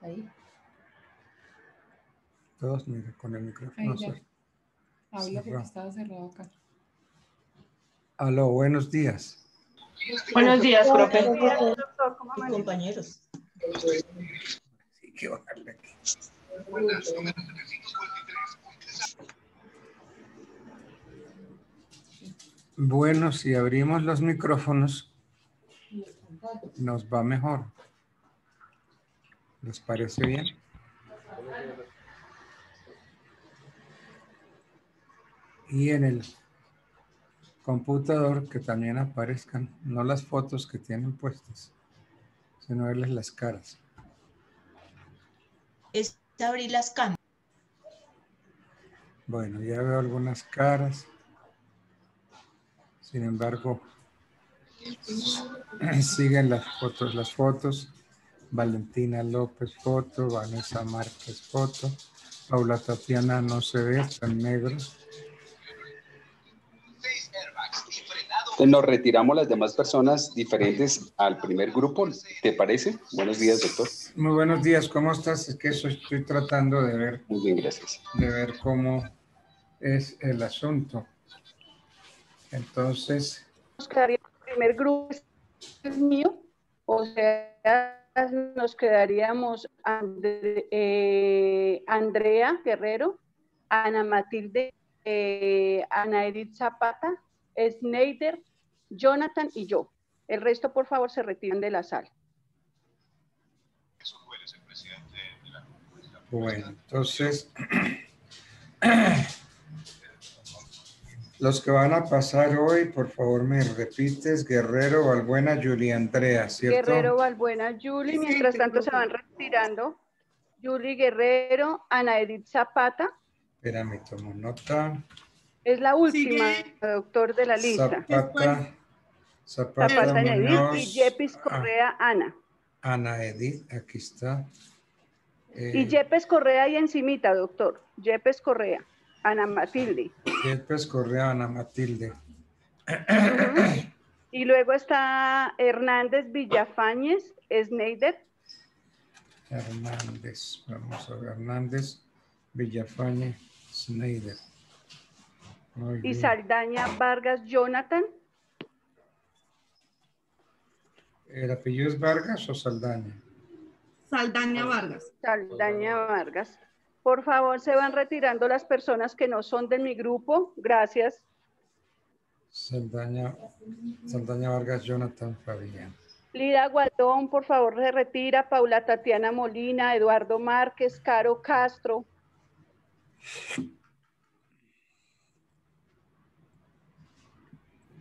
Ahí. Todos, mira, con el micrófono. Habla porque estaba cerrado acá. Aló, buenos días. Buenos días, profe. Buenos días, doctor. ¿Cómo y compañeros. Sí, que bajarle aquí. Bueno, si abrimos los micrófonos, nos va mejor. ¿Les parece bien? Y en el computador que también aparezcan, no las fotos que tienen puestas, sino verles las caras. Es abrir las cámaras. Bueno, ya veo algunas caras. Sin embargo, siguen las fotos. Valentina López, foto. Vanessa Márquez, foto. Paula Tatiana no se ve, está en negro. Nos retiramos las demás personas diferentes al primer grupo, ¿te parece? Buenos días, doctor. Muy buenos días, ¿cómo estás? Es que eso estoy tratando de ver. Muy bien, gracias. De ver cómo es el asunto. Entonces... Nos quedaría el primer grupo, es mío, o sea, nos quedaríamos Andrea Guerrero, Ana Matilde, Ana Edith Zapata, Sneider, Jonathan y yo. El resto, por favor, se retiran de la sala. Bueno, entonces, los que van a pasar hoy, por favor, me repites: Guerrero, Balbuena, Julia Andrea, ¿cierto? Guerrero, Balbuena, Julie. Mientras tanto se van retirando. Julie Guerrero, Ana Edith Zapata. Espérame, tomo nota. Es la última, doctor, de la lista. Zapata Muñoz, Edith y Yepis Correa, Ana. Ana Edith, aquí está. Y Yepes Correa ahí encimita, doctor. Yepes Correa, Ana Matilde. Yepes Correa, Ana Matilde. Y luego está Hernández Villafañez, Sneider. Hernández, vamos a ver, Hernández Villafañez, Sneider. Muy bien. Y Saldaña Vargas, Jonathan. ¿El apellido es Vargas o Saldaña? Saldaña Vargas. Saldaña Vargas. Por favor, se van retirando las personas que no son de mi grupo. Gracias. Saldaña Vargas, Jonathan Fabián. Lida Gualdón, por favor, se retira. Paula Tatiana Molina, Eduardo Márquez, Caro Castro.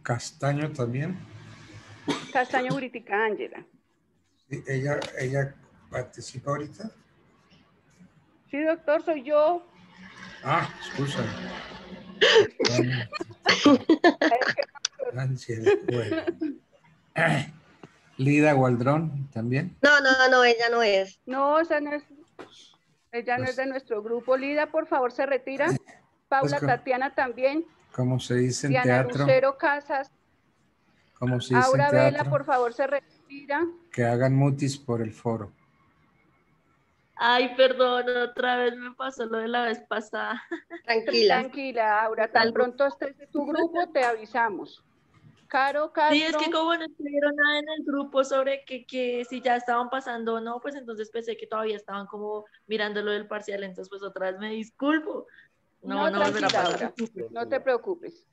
Castaño también. Castaño Britica Ángela. ¿Ella participa ahorita? Sí, doctor, soy yo. Ah, escúchame. Ángela, bueno. Lida Gualdrón también. No, ella no es. No, ella no es de nuestro grupo. Lida, por favor, se retira. Paula Tatiana también. Como se dice en Diana teatro. Lucero Casas. Como se dice Aura en teatro. Vela, por favor, se retira. Que hagan mutis por el foro. Ay, perdón, otra vez me pasó lo de la vez pasada. Tranquila, Aura. Tan pronto estés de tu grupo, te avisamos. Caro Castro. Sí, es que como no escribieron nada en el grupo sobre que si ya estaban pasando o no, pues entonces pensé que todavía estaban como mirando lo del parcial, entonces pues otra vez me disculpo. No volverá a pasar. No te preocupes.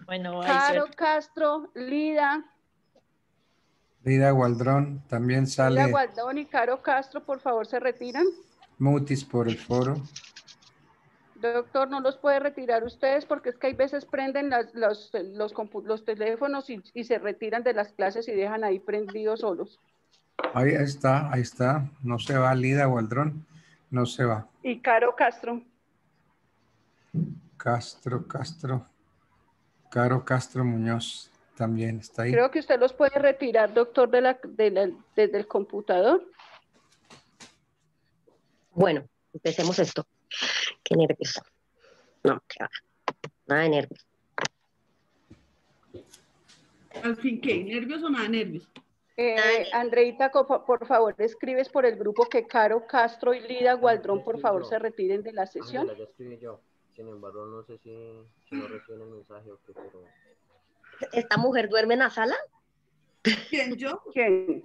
Bueno, Caro Castro, Lida Gualdrón también sale. Lida Gualdón y Caro Castro, por favor, se retiran. Mutis por el foro. Doctor, no los puede retirar ustedes porque es que hay veces prenden los teléfonos y se retiran de las clases y dejan ahí prendidos solos. Ahí está. No se va, Lida Gualdrón. No se va. Y Caro Castro. Caro Castro Muñoz también está ahí. Creo que usted los puede retirar, doctor, desde el computador. Bueno, empecemos esto. Qué nervios. No, nada de nervios. Al fin, ¿qué? ¿Nervios o nada de nervios? Andreita, por favor, escribes por el grupo que Caro Castro y Lida Gualdrón, por favor, se retiren de la sesión. Ángela, ya escribí yo. Sin embargo, no sé si no reciben el mensaje o qué, pero... ¿Esta mujer duerme en la sala? ¿Quién, yo? ¿Quién?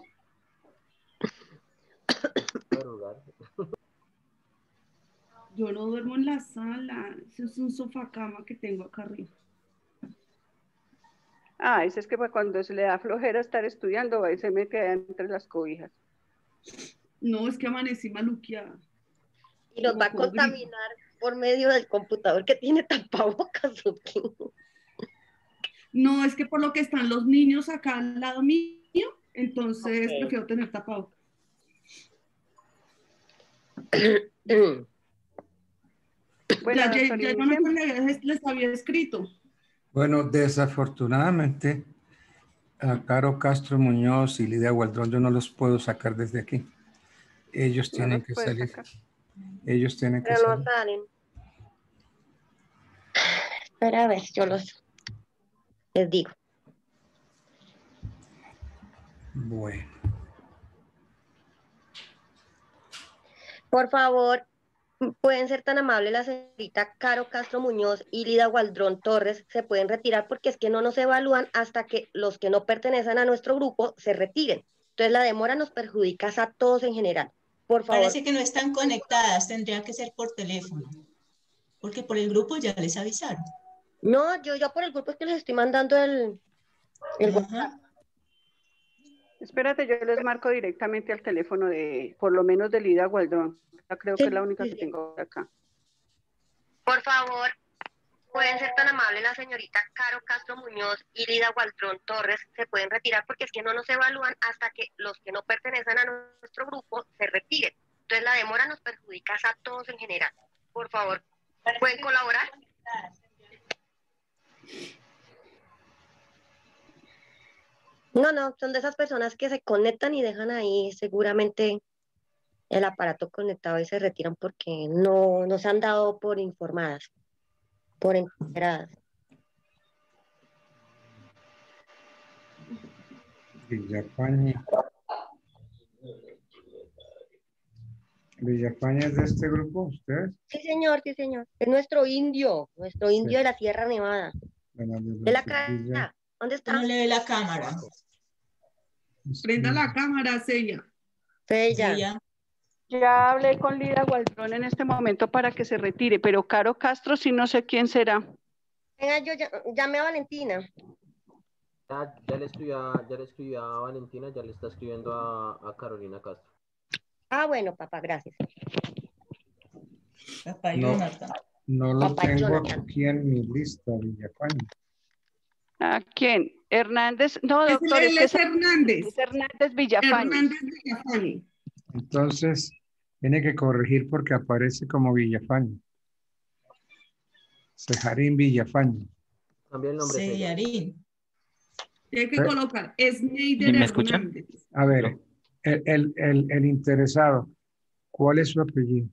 Yo no duermo en la sala. Ese es un sofá cama que tengo acá arriba. Ah, ese es que cuando se le da flojera estar estudiando, ahí se me queda entre las cobijas. No, es que amanecí maluqueada. Y nos va a contaminar por medio del computador que tiene tapabocas, ¿o qué? No, es que por lo que están los niños acá al lado mío, entonces prefiero tener tapabocas. Bueno, ya les había escrito. Bueno, desafortunadamente, a Caro Castro Muñoz y Lidia Gualdrón yo no los puedo sacar desde aquí. Ellos tienen que salir. Ellos tienen que Pero salir. no salen. Espera a ver, yo les digo. Bueno. Por favor, pueden ser tan amables la señorita Caro Castro Muñoz y Lida Gualdrón Torres se pueden retirar porque es que no nos evalúan hasta que los que no pertenecen a nuestro grupo se retiren. Entonces la demora nos perjudica a todos en general. Por favor. Parece que no están conectadas, tendría que ser por teléfono, porque por el grupo ya les avisaron. No, yo por el grupo es que les estoy mandando el WhatsApp. Espérate, yo les marco directamente al teléfono de, por lo menos de Lida Gualdrón. Creo que es la única que tengo acá. Por favor, pueden ser tan amables la señorita Caro Castro Muñoz y Lida Gualdrón Torres se pueden retirar porque es que no nos evalúan hasta que los que no pertenecen a nuestro grupo se retiren. Entonces la demora nos perjudica a todos en general. Por favor, ¿pueden colaborar? No, son de esas personas que se conectan y dejan ahí seguramente el aparato conectado y se retiran porque no se han dado por informadas, por enteradas. Villafaña. ¿Villafaña es de este grupo, ustedes? Sí, señor, sí, señor. Es nuestro indio de la Sierra Nevada. De la cara. ¿Dónde está? No le ve la cámara. Prenda la cámara, Sella. Sella. Ya hablé con Lida Gualdrón en este momento para que se retire, pero Caro Castro sí no sé quién será. Venga, yo llamé a Valentina. Ya le escribí a Valentina, ya le está escribiendo a Carolina Castro. Ah, bueno, papá, gracias. Papá Jonathan. No lo tengo aquí en mi lista, Villafaña. ¿A quién? Hernández. No, doctor, él es Hernández. Es Hernández Villafaña. Hernández Villafaña. Entonces, tiene que corregir porque aparece como Villafaña. Cejarín Villafaña. Cambia el nombre. Cejarín. Tiene que colocar Sneider ¿Me escuchan? Hernández. A ver, el interesado, ¿cuál es su apellido?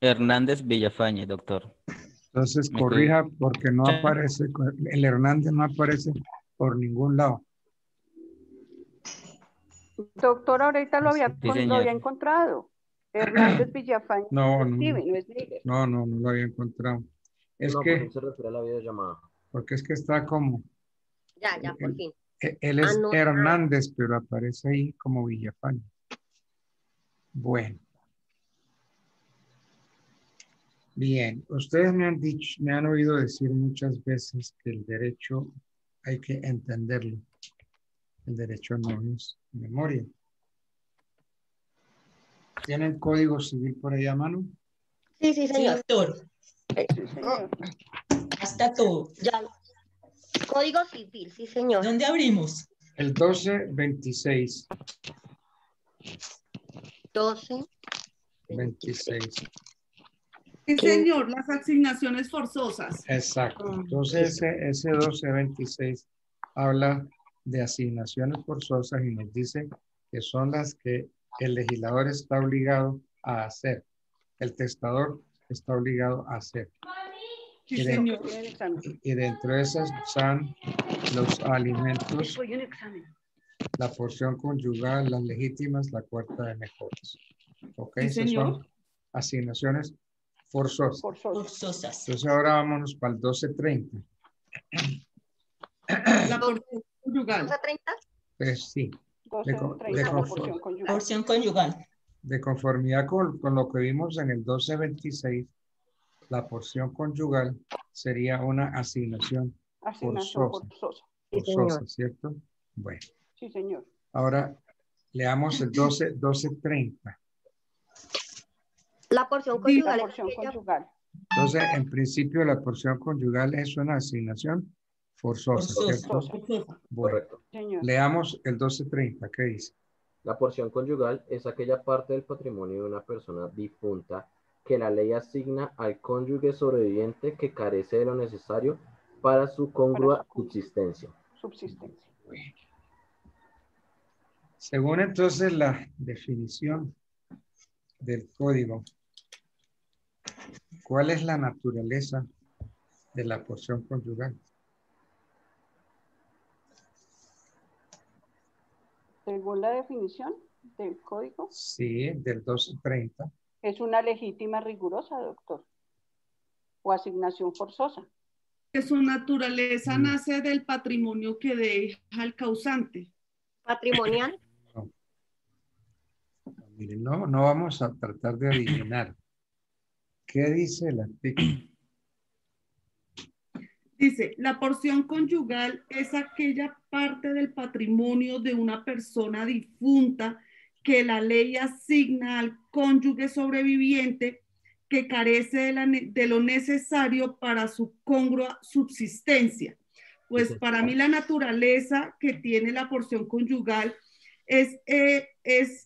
Hernández Villafañe, doctor. Entonces corrija porque no aparece, el Hernández no aparece por ningún lado. Doctor, ahorita lo había encontrado. Hernández Villafaña. No lo había encontrado. Es que se refiere a la videollamada. Porque es que está como... Ya, por fin. Él es Hernández, pero aparece ahí como Villafaña. Bueno. Bien, ustedes me han oído decir muchas veces que el derecho hay que entenderlo. El derecho no es memoria. ¿Tienen código civil por ahí a mano? Sí, señor. Sí, doctor. Sí, señor. Hasta todo. Ya. Código civil, sí, señor. ¿Dónde abrimos? El 1226. 26. Sí, señor, las asignaciones forzosas. Exacto. Entonces, ese 1226 habla de asignaciones forzosas y nos dice que son las que el legislador está obligado a hacer. El testador está obligado a hacer. Sí, señor. Y dentro de esas están los alimentos, la porción conyugal, las legítimas, la cuarta de mejores. ¿Ok? Sí, Esas señor. son asignaciones forzosas. Forzosas. Entonces ahora vámonos para el 1230. La porción conyugal. ¿1230? Pues sí. Porción conyugal. De conformidad con lo que vimos en el 1226, la porción conyugal sería una asignación forzosa. Forzosa, ¿cierto? Bueno. Sí, señor. Ahora leamos el 1230. La porción conyugal. Entonces, en principio, la porción conyugal es una asignación forzosa, ¿cierto? Bueno, leamos el 1230. ¿Qué dice? La porción conyugal es aquella parte del patrimonio de una persona difunta que la ley asigna al cónyuge sobreviviente que carece de lo necesario para su congrua subsistencia. Según entonces la definición del código, ¿cuál es la naturaleza de la porción conyugal? Según la definición del código. Sí, del 1230. Es una legítima rigurosa, doctor. O asignación forzosa. Que su naturaleza nace del patrimonio que deja el causante. ¿Patrimonial? No. Miren, no vamos a tratar de adivinar. ¿Qué dice el artículo? Dice, la porción conyugal es aquella parte del patrimonio de una persona difunta que la ley asigna al cónyuge sobreviviente que carece de lo necesario para su congrua subsistencia. Pues para mí la naturaleza que tiene la porción conyugal es que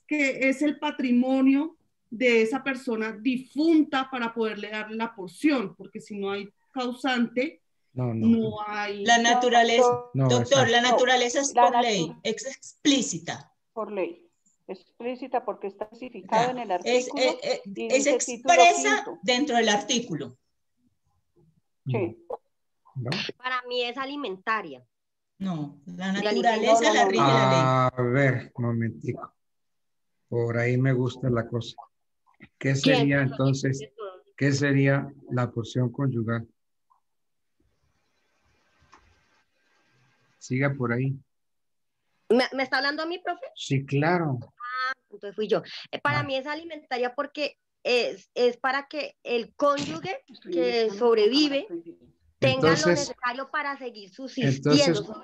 es el patrimonio de esa persona difunta para poderle dar la porción, porque si no hay causante, no hay... La naturaleza, doctor, la naturaleza es por ley, es explícita. Por ley. Explícita porque está especificado en el artículo. Es expresa dentro del artículo. Sí. ¿No? Para mí es alimentaria. No, la naturaleza la rige la ley. A ver, un momentico. Por ahí me gusta la cosa. ¿Qué sería entonces? ¿Qué sería la porción conyugal? Siga por ahí. ¿Me está hablando a mí, profe? Sí, claro. Entonces fui yo. Para mí es alimentaria porque es para que el cónyuge que sobrevive tenga lo necesario para seguir subsistiendo.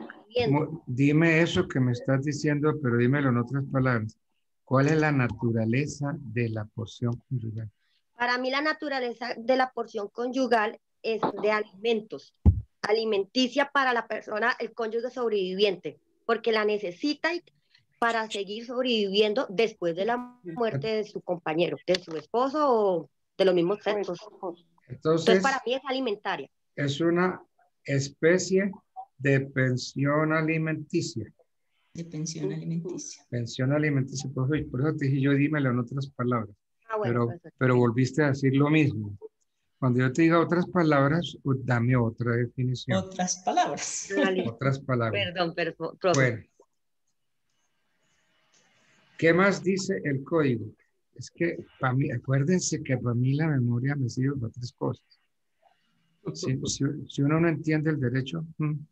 Dime eso que me estás diciendo, pero dímelo en otras palabras. ¿Cuál es la naturaleza de la porción conyugal? Para mí la naturaleza de la porción conyugal es de alimentos, alimenticia para la persona, el cónyuge sobreviviente, porque la necesita para seguir sobreviviendo después de la muerte de su compañero, de su esposo o de los mismos sexos. Entonces para mí es alimentaria. Es una especie de pensión alimenticia. De pensión alimenticia. Pensión alimenticia, por eso te dije yo, dímelo en otras palabras. Bueno, pero volviste a decir lo mismo. Cuando yo te diga otras palabras, dame otra definición. Otras palabras. Otras palabras. Perdón, profe. Bueno. ¿Qué más dice el código? Es que para mí, acuérdense que para mí la memoria me sirve para tres cosas. Si uno no entiende el derecho,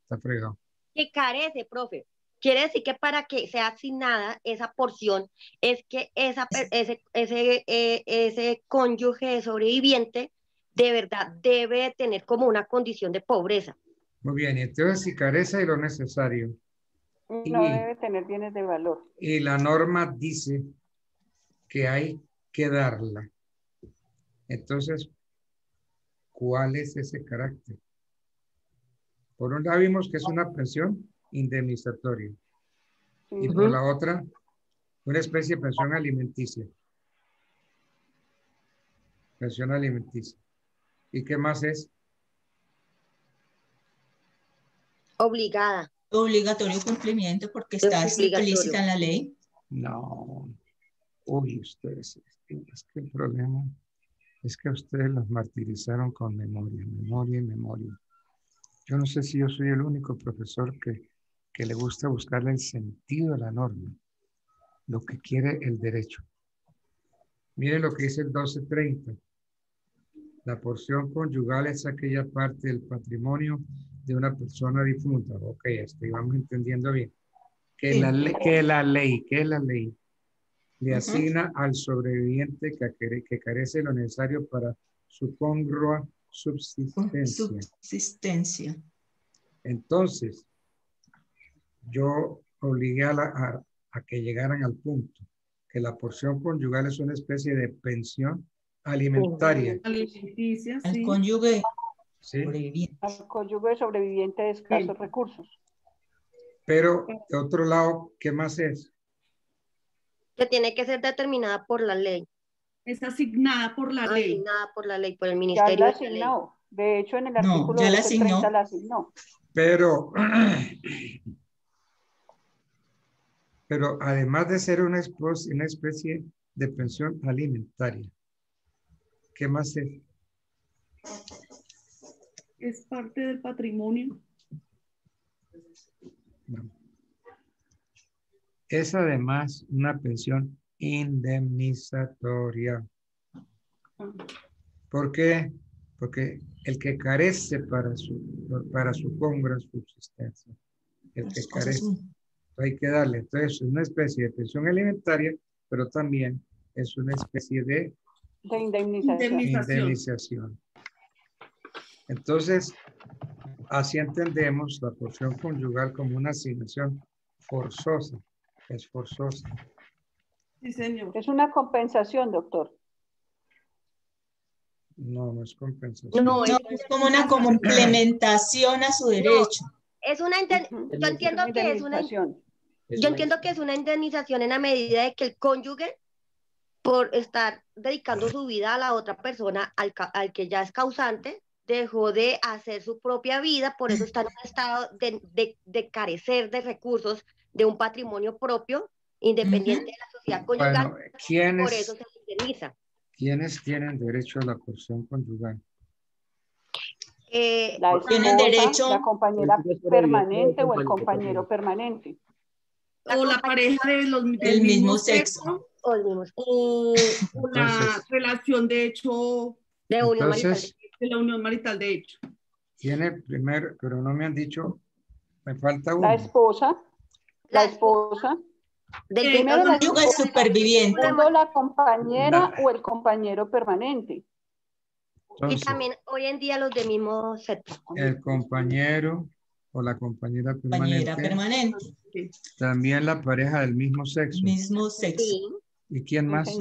está fregado. Que carece, profe. Quiere decir que para que sea asignada esa porción es que ese cónyuge sobreviviente de verdad debe tener como una condición de pobreza. Muy bien, y entonces si carece de lo necesario. No debe tener bienes de valor. Y la norma dice que hay que darla. Entonces, ¿cuál es ese carácter? Por un lado vimos que es una pensión indemnizatoria. Y por la otra, una especie de pensión alimenticia. Pensión alimenticia. ¿Y qué más es? Obligada. Obligatorio cumplimiento porque está explícita en la ley. No. Uy, ustedes, es que el problema. Es que ustedes los martirizaron con memoria, memoria y memoria. Yo no sé si yo soy el único profesor que le gusta buscarle el sentido a la norma, lo que quiere el derecho. Mire lo que dice el 1230. La porción conyugal es aquella parte del patrimonio de una persona difunta. Ok, esto vamos entendiendo bien. Que la ley le asigna al sobreviviente que carece de lo necesario para su congrua subsistencia. Entonces, yo obligué a que llegaran al punto que la porción conyugal es una especie de pensión alimentaria. Alimenticia, Al sí. cónyuge ¿Sí? sobreviviente. Al cónyuge sobreviviente de escasos recursos. Pero, de otro lado, ¿qué más es? Que tiene que ser determinada por la ley. Es asignada por la ley. Asignada por la ley, por el Ya Ministerio la de la Ley. asignó. De hecho, en el No, artículo ya la 1230 asignó. la asignó. Pero además de ser una especie de pensión alimentaria, ¿qué más es? Es parte del patrimonio. No. Es además una pensión indemnizatoria. ¿Por qué? Porque el que carece para su congrua subsistencia, el que carece, hay que darle. Entonces, es una especie de pensión alimentaria, pero también es una especie de indemnización. Entonces, así entendemos la porción conyugal como una asignación forzosa. Es forzosa. Sí, señor. Es una compensación, doctor. No, no es compensación. No, No, es como una complementación a su derecho. es una yo entiendo que es una indemnización en la medida de que el cónyuge, por estar dedicando su vida a la otra persona, al que ya es causante, dejó de hacer su propia vida, por eso está en un estado de carecer de recursos, de un patrimonio propio, independiente de la sociedad conyugal. Bueno, por eso se indemniza. ¿Quiénes tienen derecho a la porción conyugal? La Tienen esposa, derecho. la compañera permanente o el compañero permanente. O la pareja del mismo sexo. O la relación de hecho. De unión marital. De la unión marital de hecho. Tiene primero, pero no me han dicho, me falta uno. La esposa. Primero la cónyuge superviviente. Segundo, la compañera o el compañero permanente. Entonces, y también hoy en día los de mismo sexo. El compañero o la compañera permanente. También la pareja del mismo sexo. Mismo sexo. Sí. ¿Y quién más?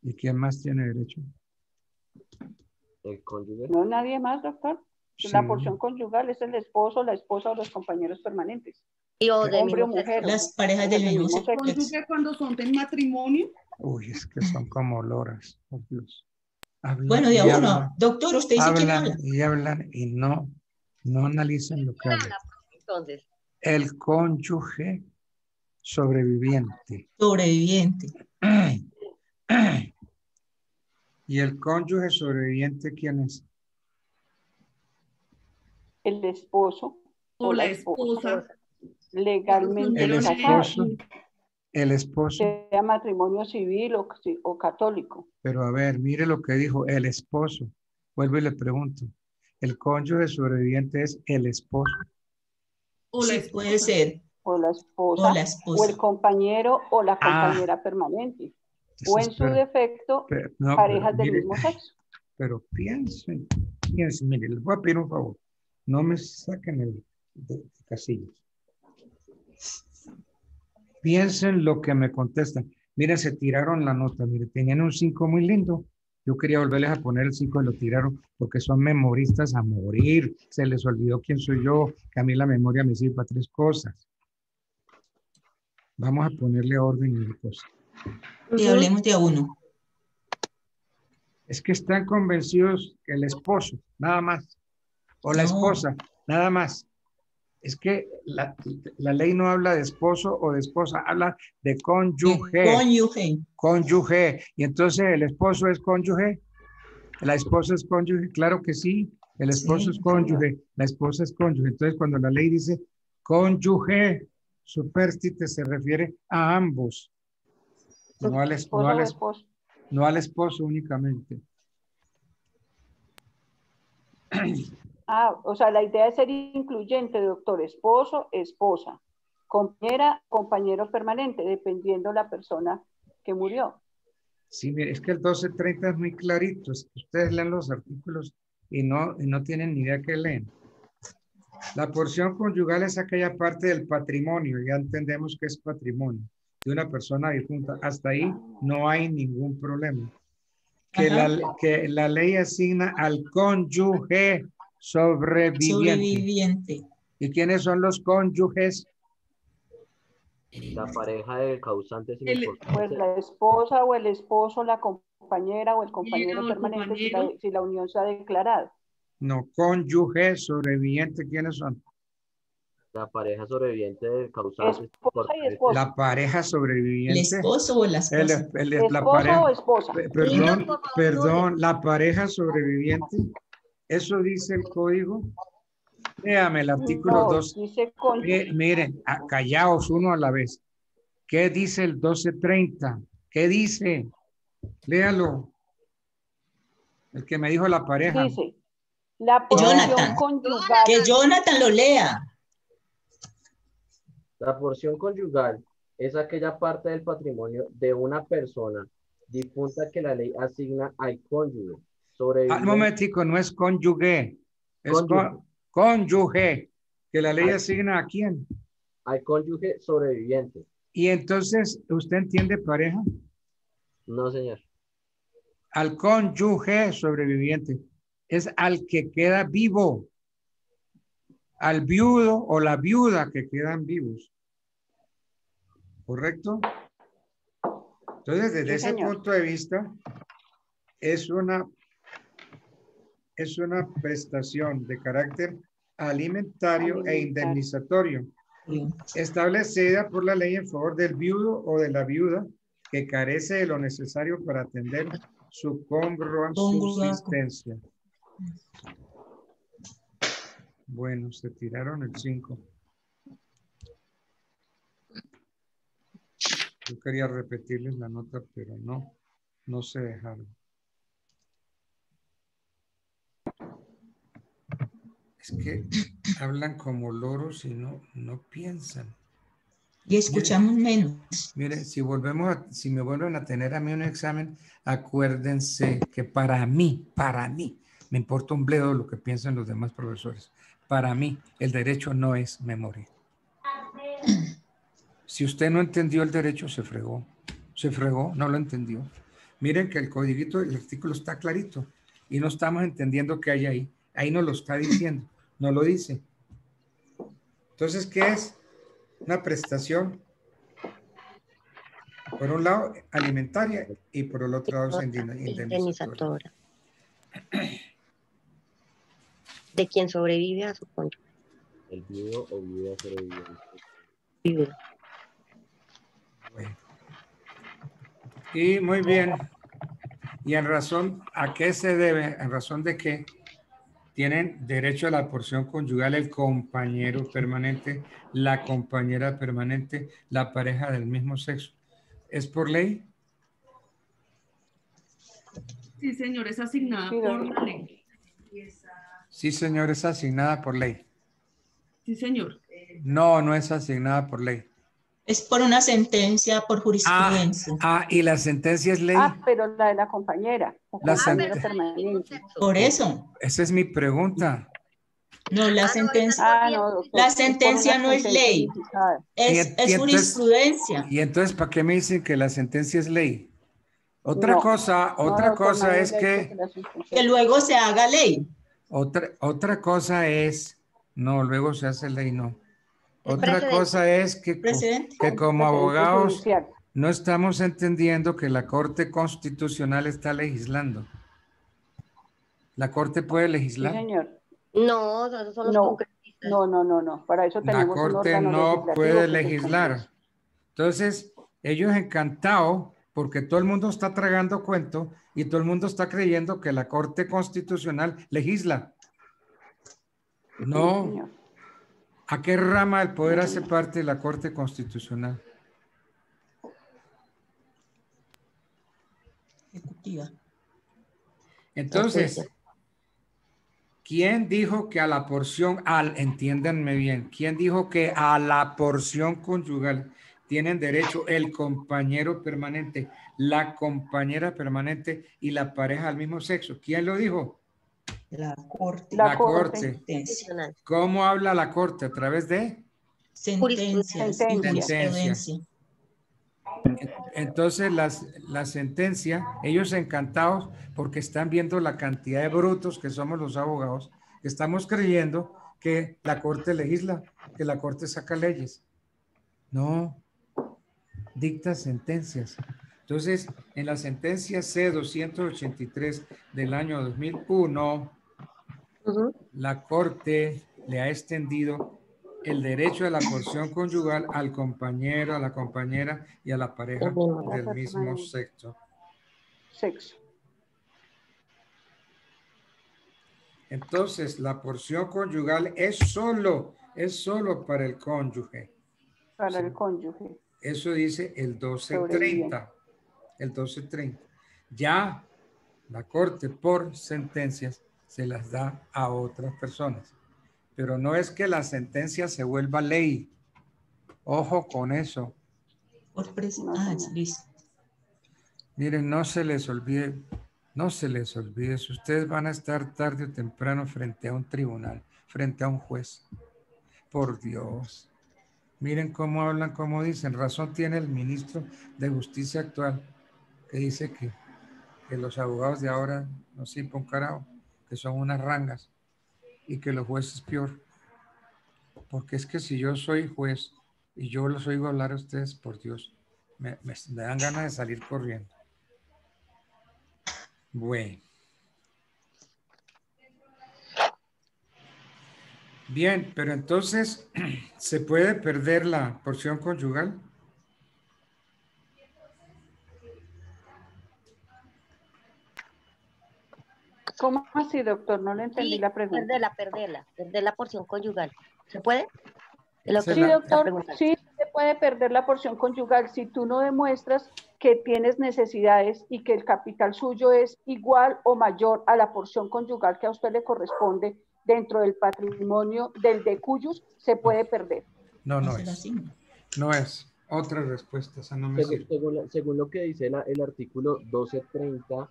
¿Y quién más tiene derecho? El cónyuge. No, nadie más, doctor. Sí. La porción conyugal es el esposo, la esposa o los compañeros permanentes. Y o de hombre o mismo mujer. Las parejas del mismo sexo. Cónyuge cuando son de matrimonio. Uy, es que son como loras, por Dios. Hablan, bueno, de uno. hablan, Doctor, usted dice quién habla. Hablan y no analizan lo que hablan. Entonces. El cónyuge sobreviviente. Sobreviviente. ¿Y el cónyuge sobreviviente quién es? El esposo o la esposa. Legalmente el esposo. Sea matrimonio civil o católico. Pero a ver, mire lo que dijo el esposo. Vuelvo y le pregunto. ¿El cónyuge sobreviviente es el esposo? O la sí, puede ser. O la esposa. O el compañero o la compañera permanente. O en su defecto, parejas del mismo sexo. Pero piensen, mire, les voy a pedir un favor. No me saquen de casillas. Piensen lo que me contestan. Miren, se tiraron la nota. Miren, tenían un 5 muy lindo. Yo quería volverles a poner el 5 y lo tiraron porque son memoristas a morir. Se les olvidó quién soy yo, que a mí la memoria me sirve para 3 cosas. Vamos a ponerle orden y cosas. Y hablemos de a uno. Es que están convencidos que el esposo, nada más. O la esposa, nada más. Es que la ley no habla de esposo o de esposa, habla de cónyuge. Cónyuge. Cónyuge. Y entonces el esposo es cónyuge. La esposa es cónyuge. Claro que sí. El esposo es cónyuge. La esposa es cónyuge. Entonces cuando la ley dice cónyuge, superstite se refiere a ambos. No al esposo únicamente. O sea, la idea es ser incluyente, doctor. Esposo, esposa, compañera, compañero permanente, dependiendo la persona que murió. Sí, mire, es que el 1230 es muy clarito. Es que ustedes leen los artículos y no tienen ni idea que leen. La porción conyugal es aquella parte del patrimonio, ya entendemos que es patrimonio de una persona difunta. Hasta ahí no hay ningún problema. Que la ley asigna al cónyuge sobreviviente. ¿Y quiénes son los cónyuges? La pareja del causante sin pues la esposa o el esposo, la compañera o el compañero permanente si la unión se ha declarado. No, cónyuge sobreviviente, ¿quiénes son? La pareja sobreviviente del causante. Esposa y esposa. La pareja sobreviviente. ¿El esposo o la esposa? ¿Esposo o esposa? Perdón, la pareja sobreviviente. ¿Eso dice el código? Véame el artículo 2. Miren, callaos uno a la vez. ¿Qué dice el 1230? ¿Qué dice? Léalo. El que me dijo la pareja. Dice, la porción conyugal. Que Jonathan lo lea. La porción conyugal es aquella parte del patrimonio de una persona difunta que la ley asigna al cónyuge. Un momentico, no es cónyuge. Es cónyuge. Que la ley asigna ¿a quién? Al cónyuge sobreviviente. Y entonces, ¿usted entiende pareja? No, señor. Al cónyuge sobreviviente. Es al que queda vivo. Al viudo o la viuda que quedan vivos. ¿Correcto? Entonces, desde ese punto de vista, es una prestación de carácter alimentario e indemnizatorio, establecida por la ley en favor del viudo o de la viuda que carece de lo necesario para atender su congrua subsistencia. Bueno, se tiraron el 5. Yo quería repetirles la nota, pero no se dejaron. Es que hablan como loros y no piensan. Y escuchamos menos. Mire, si me vuelven a tener a mí un examen, acuérdense que para mí, me importa un bledo lo que piensan los demás profesores. Para mí, el derecho no es memoria. Si usted no entendió el derecho, se fregó, no lo entendió. Miren que el codiguito del artículo está clarito y no estamos entendiendo qué hay ahí. Ahí no lo está diciendo, no lo dice. Entonces, ¿qué es? Una prestación, por un lado, alimentaria y por el otro lado, indemnizatoria. De quien sobrevive a su cónyuge. El viudo o viuda sobreviviente. Viudo. Bueno. Y muy bien. ¿Y en razón a qué se debe? En razón de que tienen derecho a la porción conyugal el compañero permanente, la compañera permanente, la pareja del mismo sexo. ¿Es por ley? Sí, señor, es asignada por la ley. Sí, señor, es asignada por ley. Sí, señor. No es asignada por ley. Es por una sentencia, por jurisprudencia. Y la sentencia es ley. Pero la de la compañera. Permanente. Por eso. Esa es mi pregunta. No, la sentencia, la sentencia no es ley. Es jurisprudencia. ¿Y entonces para qué me dicen que la sentencia es ley? Otra cosa es que luego se haga ley. Otra cosa es, luego se hace ley, no. Otra cosa es que como abogados no estamos entendiendo que la Corte Constitucional está legislando. ¿La Corte puede legislar? Sí, señor. No, esos son los congresistas. No. Para eso tenemos la Corte no puede legislar. Entonces, ellos encantados, porque todo el mundo está tragando cuento y todo el mundo está creyendo que la Corte Constitucional legisla. No. ¿A qué rama del poder hace parte de la Corte Constitucional? Ejecutiva. Entonces, ¿quién dijo que a la porción, entiéndanme bien, quién dijo que a la porción conyugal tienen derecho el compañero permanente, la compañera permanente y la pareja del mismo sexo? ¿Quién lo dijo? La Corte. La Corte. ¿Cómo habla la Corte? ¿A través de? Sentencias. Sentencia. Entonces, la sentencia, ellos encantados porque están viendo la cantidad de brutos que somos los abogados, estamos creyendo que la Corte legisla, que la Corte saca leyes. No, dicta sentencias. Entonces, en la sentencia C-283 del año 2001, la Corte le ha extendido el derecho a la porción conyugal al compañero, a la compañera y a la pareja del mismo sexo. Entonces, la porción conyugal es solo para el cónyuge. Para el cónyuge. Eso dice el 1230. El 1230. Ya la Corte por sentencias se las da a otras personas. Pero no es que la sentencia se vuelva ley. Ojo con eso. Miren, no se les olvide, si ustedes van a estar tarde o temprano frente a un tribunal, frente a un juez. Por Dios. Miren cómo hablan, cómo dicen. Razón tiene el ministro de Justicia actual, que dice que los abogados de ahora no sirven un carajo, que son unas rangas y que los jueces peor. Porque es que si yo soy juez y yo los oigo hablar a ustedes, por Dios, me dan ganas de salir corriendo. Bueno. Bien, pero entonces, ¿se puede perder la porción conyugal? ¿Cómo así, doctor? No le entendí la pregunta. Perder la porción conyugal. ¿Se puede? Sí, doctor, sí se puede perder la porción conyugal si tú no demuestras que tienes necesidades y que el capital suyo es igual o mayor a la porción conyugal que a usted le corresponde dentro del patrimonio del decuyus, se puede perder. No es. No es. Otra respuesta, esa no me sirve. Según lo que dice el artículo 1230,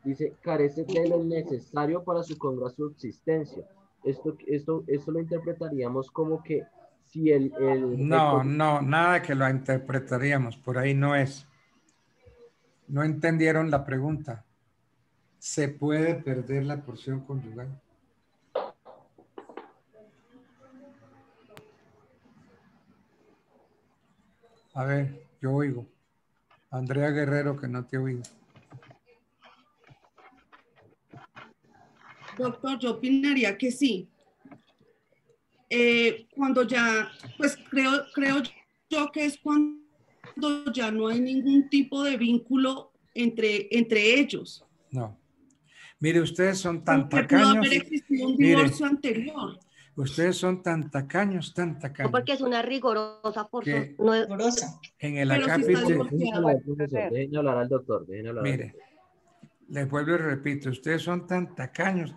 dice, carece de lo necesario para su congrua subsistencia. Esto lo interpretaríamos como que si No, nada que lo interpretaríamos, por ahí no es. No entendieron la pregunta. ¿Se puede perder la porción conyugal? A ver, yo oigo. Andrea Guerrero, que no te he oído. Doctor, yo opinaría que sí. Cuando ya, pues creo yo que es cuando ya no hay ningún tipo de vínculo entre ellos. No. Mire, ustedes son tan Porque tacaños. pudo haber existido un divorcio anterior. Ustedes son tan tacaños. No, porque es una rigorosa porción. No es rigorosa. En el acápite. Déjenme hablar al doctor. Mire, les vuelvo y repito, ustedes son tan tacaños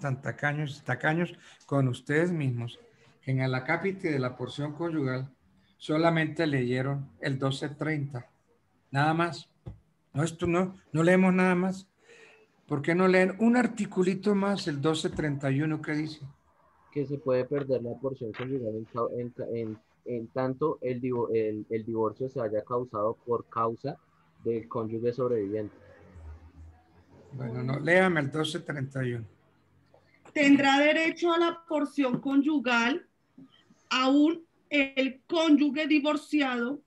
con ustedes mismos. En el acápite de la porción conyugal solamente leyeron el 1230. Nada más. No leemos nada más. ¿Por qué no leen un articulito más, el 1231, que dice? Que se puede perder la porción conyugal en tanto el divorcio se haya causado por causa del cónyuge sobreviviente. Bueno, no, léame el 1231. Tendrá derecho a la porción conyugal aún el cónyuge divorciado,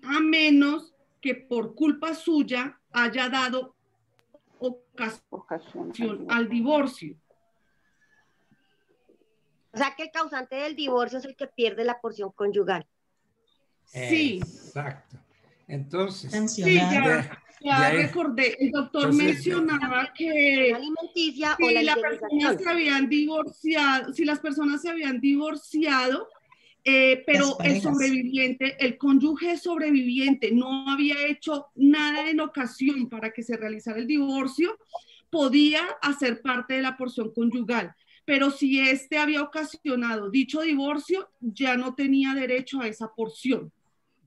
a menos que por culpa suya haya dado ocasión al divorcio. O sea que el causante del divorcio es el que pierde la porción conyugal. Sí. Exacto. Entonces, sí, ya recordé. El doctor mencionaba que alimenticia si las personas se habían divorciado, pero el sobreviviente, el cónyuge sobreviviente no había hecho nada en ocasión para que se realizara el divorcio, podía hacer parte de la porción conyugal. Pero si éste había ocasionado dicho divorcio, ya no tenía derecho a esa porción.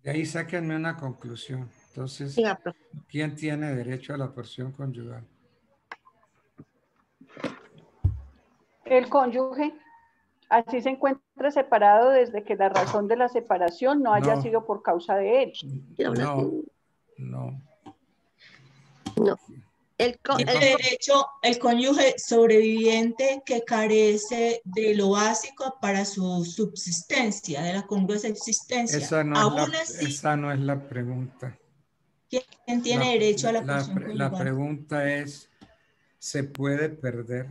De ahí sáquenme una conclusión. Entonces, ¿quién tiene derecho a la porción conyugal? El cónyuge, así se encuentra separado desde que la razón de la separación no haya sido por causa de él. No. Tiene derecho el cónyuge sobreviviente que carece de lo básico para su subsistencia, de la congruencia de subsistencia. Esa no es la pregunta. ¿Quién tiene derecho a la porción conyugal? La pregunta es, ¿se puede perder?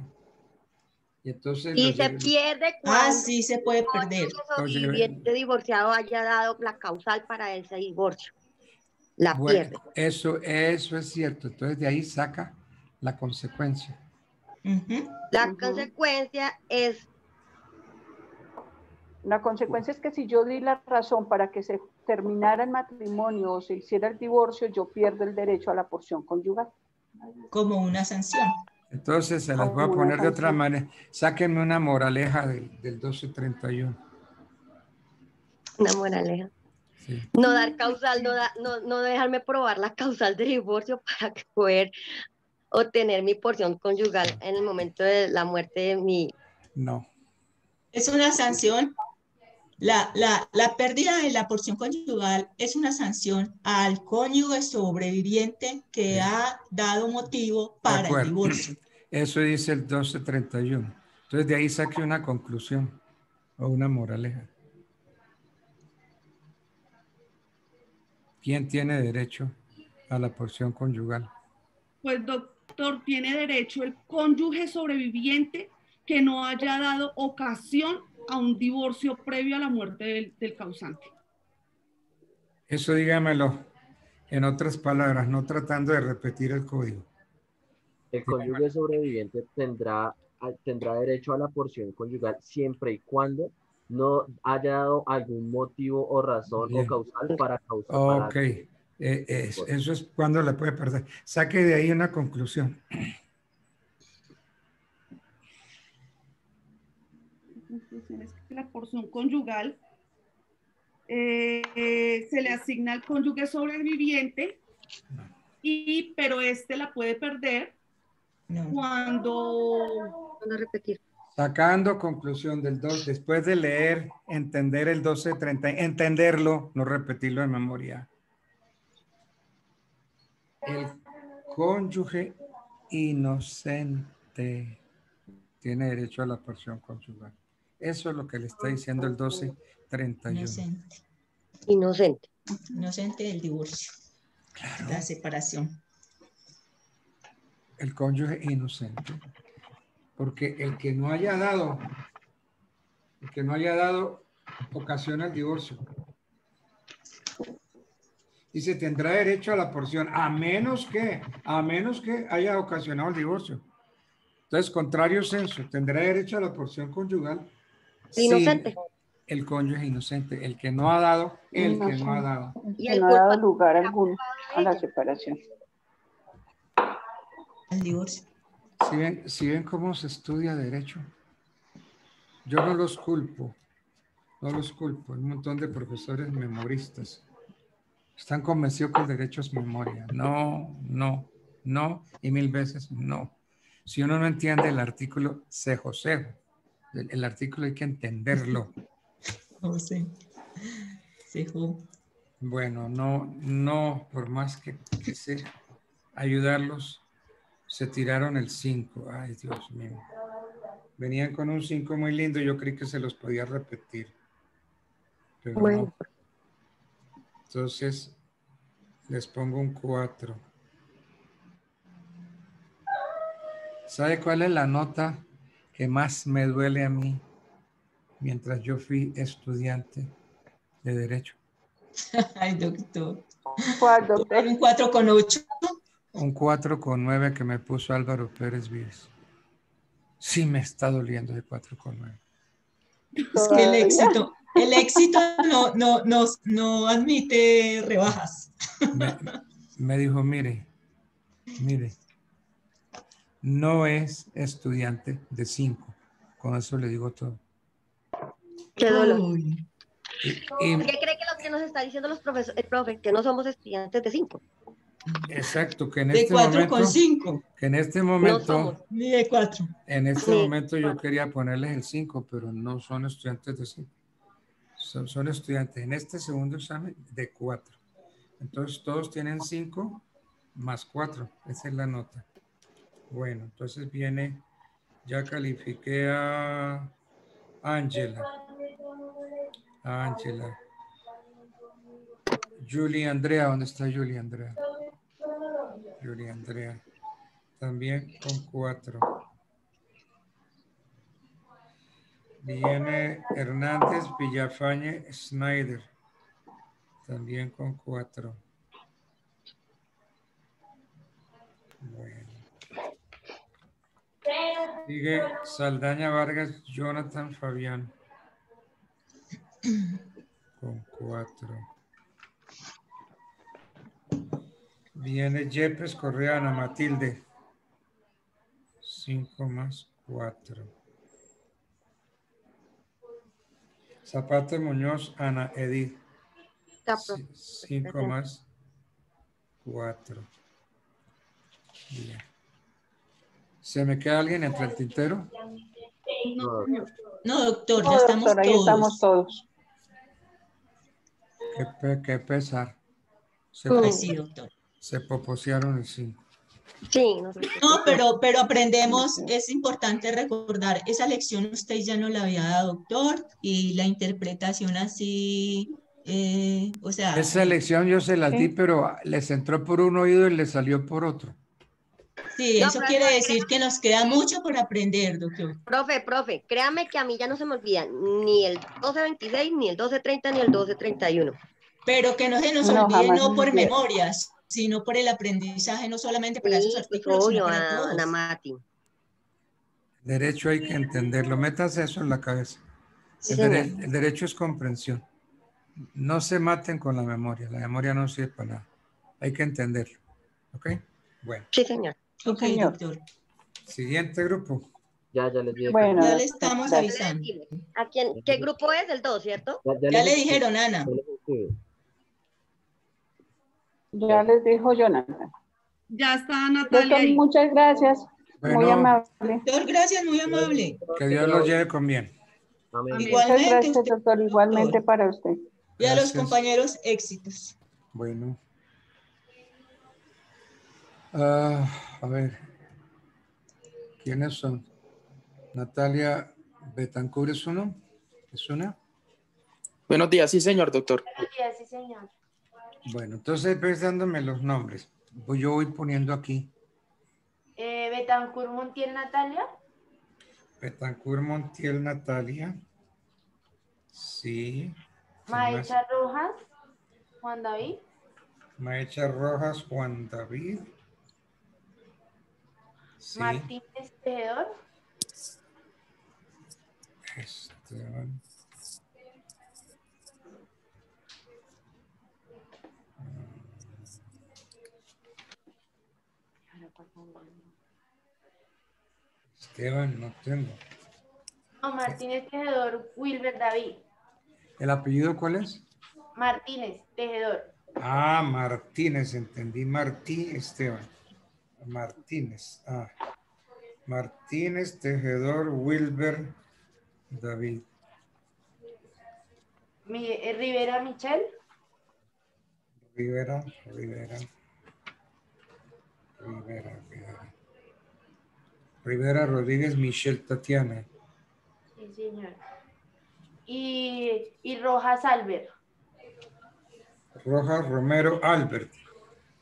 Y entonces se pierde cuando sí se puede perder. El sobreviviente divorciado haya dado la causal para ese divorcio. Pierde. Eso es cierto. Entonces de ahí saca la consecuencia. La consecuencia es... La consecuencia es que si yo di la razón para que se terminara el matrimonio o se hiciera el divorcio, yo pierdo el derecho a la porción conyugal. Como una sanción. Entonces se las voy a poner de otra manera. Sáquenme una moraleja del 1231. Una moraleja. Sí. No dar causal, no dejarme probar la causal de divorcio para poder obtener mi porción conyugal en el momento de la muerte de mi... No. Es una sanción. La pérdida de la porción conyugal es una sanción al cónyuge sobreviviente que ha dado motivo para el divorcio. Eso dice el 1231. Entonces de ahí saque una conclusión o una moraleja. ¿Quién tiene derecho a la porción conyugal? Pues, doctor, tiene derecho el cónyuge sobreviviente que no haya dado ocasión a un divorcio previo a la muerte del causante. Eso dígamelo en otras palabras, no tratando de repetir el código. El cónyuge sobreviviente tendrá derecho a la porción conyugal siempre y cuando no haya dado algún motivo o razón o causal para causar. Ok, eso es cuando la puede perder. Saque de ahí una conclusión. Es que la porción conyugal se le asigna al cónyuge sobreviviente, pero este la puede perder cuando... repetir. Sacando conclusión del 2, después de leer, entender el 1230, entenderlo, no repetirlo de memoria. El cónyuge inocente tiene derecho a la porción conyugal. Eso es lo que le está diciendo el 1231. Inocente del divorcio. Claro. La separación. El cónyuge inocente. Porque el que no haya dado ocasiona el divorcio. Dice, tendrá derecho a la porción, a menos que haya ocasionado el divorcio. Entonces, contrario censo, tendrá derecho a la porción conyugal. Inocente. Sí, el cónyuge inocente, el que no ha dado, Y no ha dado lugar alguno a la separación. El divorcio. Si ven cómo se estudia derecho, yo no los culpo, hay un montón de profesores memoristas, están convencidos que el derecho es memoria, no, y 1000 veces no. Si uno no entiende el artículo, se josejo, el artículo hay que entenderlo. Bueno, no, por más que quise ayudarlos, se tiraron el 5. Ay, Dios mío. Venían con un 5 muy lindo. Yo creí que se los podía repetir. Pero no. Entonces, les pongo un 4. ¿Sabe cuál es la nota que más me duele a mí? mientras yo fui estudiante de Derecho. Ay, doctor. ¿Cuál, doctor? Un 4,8. Un 4,9 que me puso Álvaro Pérez Vives. Sí me está doliendo de 4,9. Es que el éxito no admite rebajas. Me dijo, mire, no es estudiante de 5. Con eso le digo todo. Qué dolor. ¿Qué cree que lo que nos está diciendo el profe, que no somos estudiantes de 5? Exacto, que en de este 4,5. Que en este momento. No somos. Ni de 4. En este momento yo quería ponerles el 5, pero no son estudiantes de 5. Son estudiantes en este segundo examen de 4. Entonces todos tienen 5 más 4. Esa es la nota. Bueno, entonces viene, ya califiqué a Ángela. Julie Andrea, ¿dónde está Julie Andrea? Julie Andrea. También con 4. Viene Hernández Villafañe Schneider. También con 4. Bueno. Sigue Saldaña Vargas Jonathan Fabián. Con 4. Viene Yepes Correa Ana Matilde. 5 más 4. Zapata Muñoz Ana Edith. 5 más 4. Bien. ¿Se me queda alguien entre el tintero? No, doctor, ya estamos ahí todos. Estamos todos. Qué pesar. Sí, doctor. Se poposearon el 5. Sí, no, pero aprendemos, es importante recordar, esa lección usted ya no la había dado, doctor, y la interpretación así, o sea... Esa lección yo se las di, pero les entró por un oído y les salió por otro. Sí, eso quiere decir que nos queda mucho por aprender, doctor. Profe, créame que a mí ya no se me olvida ni el 1226, ni el 1230, ni el 1231. Pero que no se nos olvide no por memorias, sino por el aprendizaje, no solamente para esos artículos, sino para todos. Ana Mati. Derecho hay que entenderlo, métanse eso en la cabeza. El derecho es comprensión. No se maten con la memoria no sirve para nada. Hay que entenderlo. ¿Ok? Bueno. Sí, señor. Ok, doctor. Siguiente grupo. Ya les dije. Bueno, ya le estamos avisando. ¿A quién? ¿Qué grupo es? El 2, ¿cierto? Ya le dijeron, Ana. Ya les dijo Jonathan. Ya está Natalia. Doctor, muchas gracias. Bueno, muy amable. Doctor, gracias, muy amable. Que Dios los lleve con bien. Igualmente, muchas gracias, doctor. Igualmente para usted. Y a los compañeros, éxitos. Bueno. A ver. ¿Quiénes son? Natalia Betancur es uno. ¿Es una? Buenos días, sí, señor, doctor. Buenos días, sí, señor. Bueno, entonces ves dándome los nombres. Yo voy poniendo aquí. Betancur Montiel Natalia. Betancur Montiel Natalia. Sí. Maecha Rojas Juan David. Maecha Rojas Juan David. Sí. Martínez Tejedor. Esteban. Esteban, no tengo. No, Martínez Tejedor Wilber David. ¿El apellido cuál es? Martínez Tejedor. Ah, Martínez, entendí. Martí Esteban. Martínez. Martínez Tejedor Wilber David. Rivera Michelle. Rivera Rodríguez Michelle Tatiana. Sí, señor. Y Rojas Albert. Rojas Romero Albert.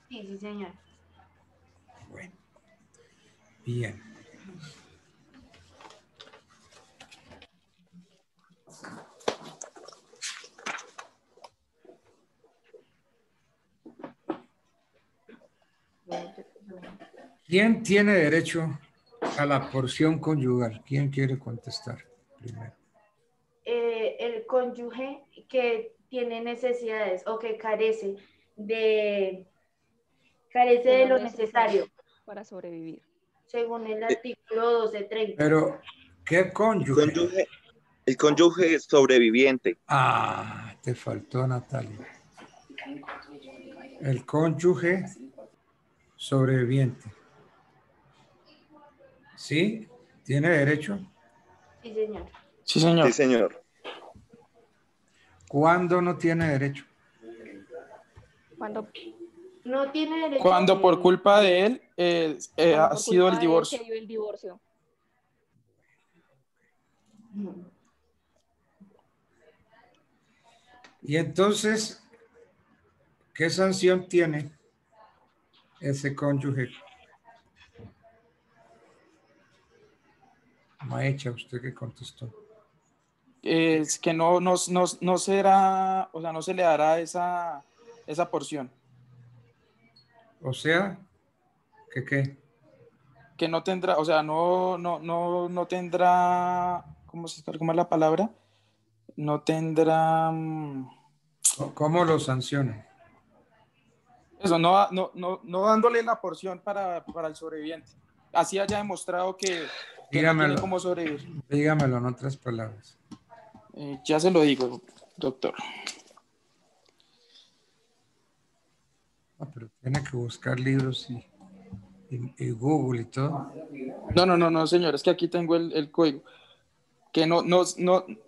Sí, sí, señor. Bueno. Bien. ¿Quién tiene derecho a la porción conyugal? ¿Quién quiere contestar primero? El cónyuge que tiene necesidades o que carece de lo necesario para sobrevivir. Según el artículo 1230. Pero, ¿qué cónyuge? El cónyuge sobreviviente. Ah, te faltó, Natalia. El cónyuge sobreviviente. ¿Sí? ¿Tiene derecho? Sí, señor. Sí, señor. Sí, señor. ¿Cuándo no tiene derecho? Cuando no tiene derecho. Cuando por culpa de él ha sido el divorcio. Se dio el divorcio. Y entonces, ¿qué sanción tiene ese cónyuge? Maecha, usted que contestó. Es que no será, o sea, no se le dará esa porción. O sea, ¿que qué? Que no tendrá, o sea, no tendrá, ¿cómo es la palabra? No tendrá... ¿Cómo lo sanciona? Eso, no dándole la porción para el sobreviviente. Así haya demostrado que no tiene cómo sobrevivir. Dígamelo en otras palabras. Ya se lo digo, doctor. Pero tiene que buscar libros y Google y todo. No, señor, es que aquí tengo el código. Que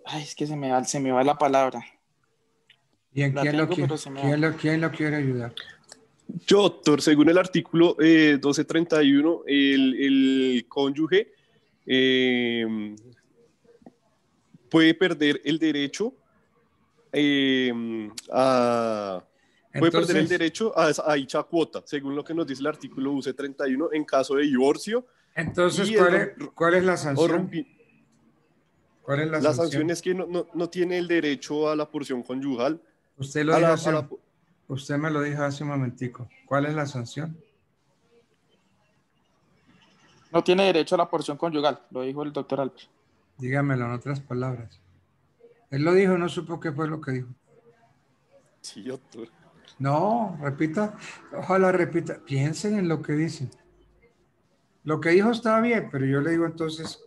ay, es que se me va la palabra. ¿Y en quién lo quiere ayudar? Yo, doctor, según el artículo 1231, el cónyuge puede perder el derecho a dicha cuota, según lo que nos dice el artículo 1231, en caso de divorcio. Entonces, ¿cuál es la sanción? ¿Cuál es la sanción? Es que no tiene el derecho a la porción conyugal. Usted me lo dijo hace un momentico. ¿Cuál es la sanción? No tiene derecho a la porción conyugal, lo dijo el doctor Albert. Dígamelo en otras palabras. Él lo dijo, no supo qué fue lo que dijo. Sí, doctor. No, repita. Ojalá repita. Piensen en lo que dicen. Lo que dijo está bien, pero yo le digo entonces,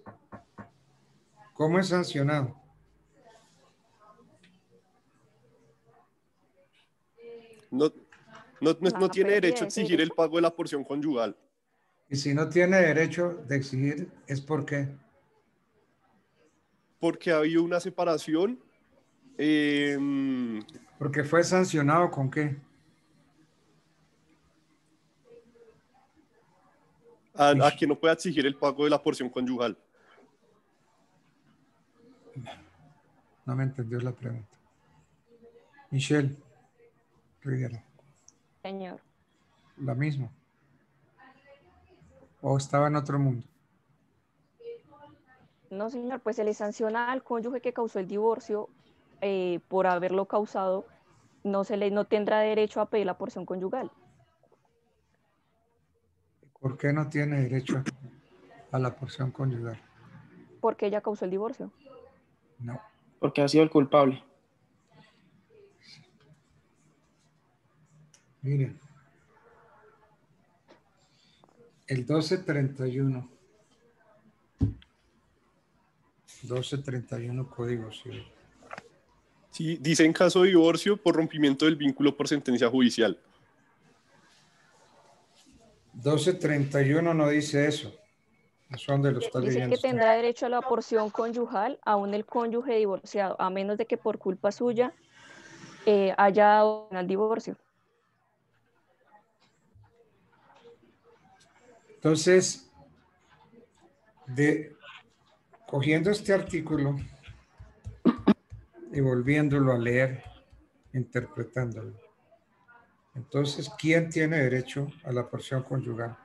¿cómo es sancionado? No tiene derecho a exigir el pago de la porción conyugal. Y si no tiene derecho de exigir, ¿es por qué? Porque ha habido una separación. Porque fue sancionado ¿con qué? A que no pueda exigir el pago de la porción conyugal. No me entendió la pregunta. Michelle Rivera. Señor. La misma. ¿O estaba en otro mundo? No, señor, pues se le sanciona al cónyuge que causó el divorcio por haberlo causado, no tendrá derecho a pedir la porción conyugal. ¿Por qué no tiene derecho a la porción conyugal? Porque ella causó el divorcio. No. Porque ha sido el culpable. Miren. El 1231. 1231 Código Civil. Sí, dice en caso de divorcio por rompimiento del vínculo por sentencia judicial. 1231 no dice eso. Eso donde lo está leyendo. Dice que tendrá derecho a la porción conyugal aún el cónyuge divorciado, a menos de que por culpa suya haya dado al divorcio. Entonces, cogiendo este artículo y volviéndolo a leer, interpretándolo. Entonces, ¿quién tiene derecho a la porción conyugal?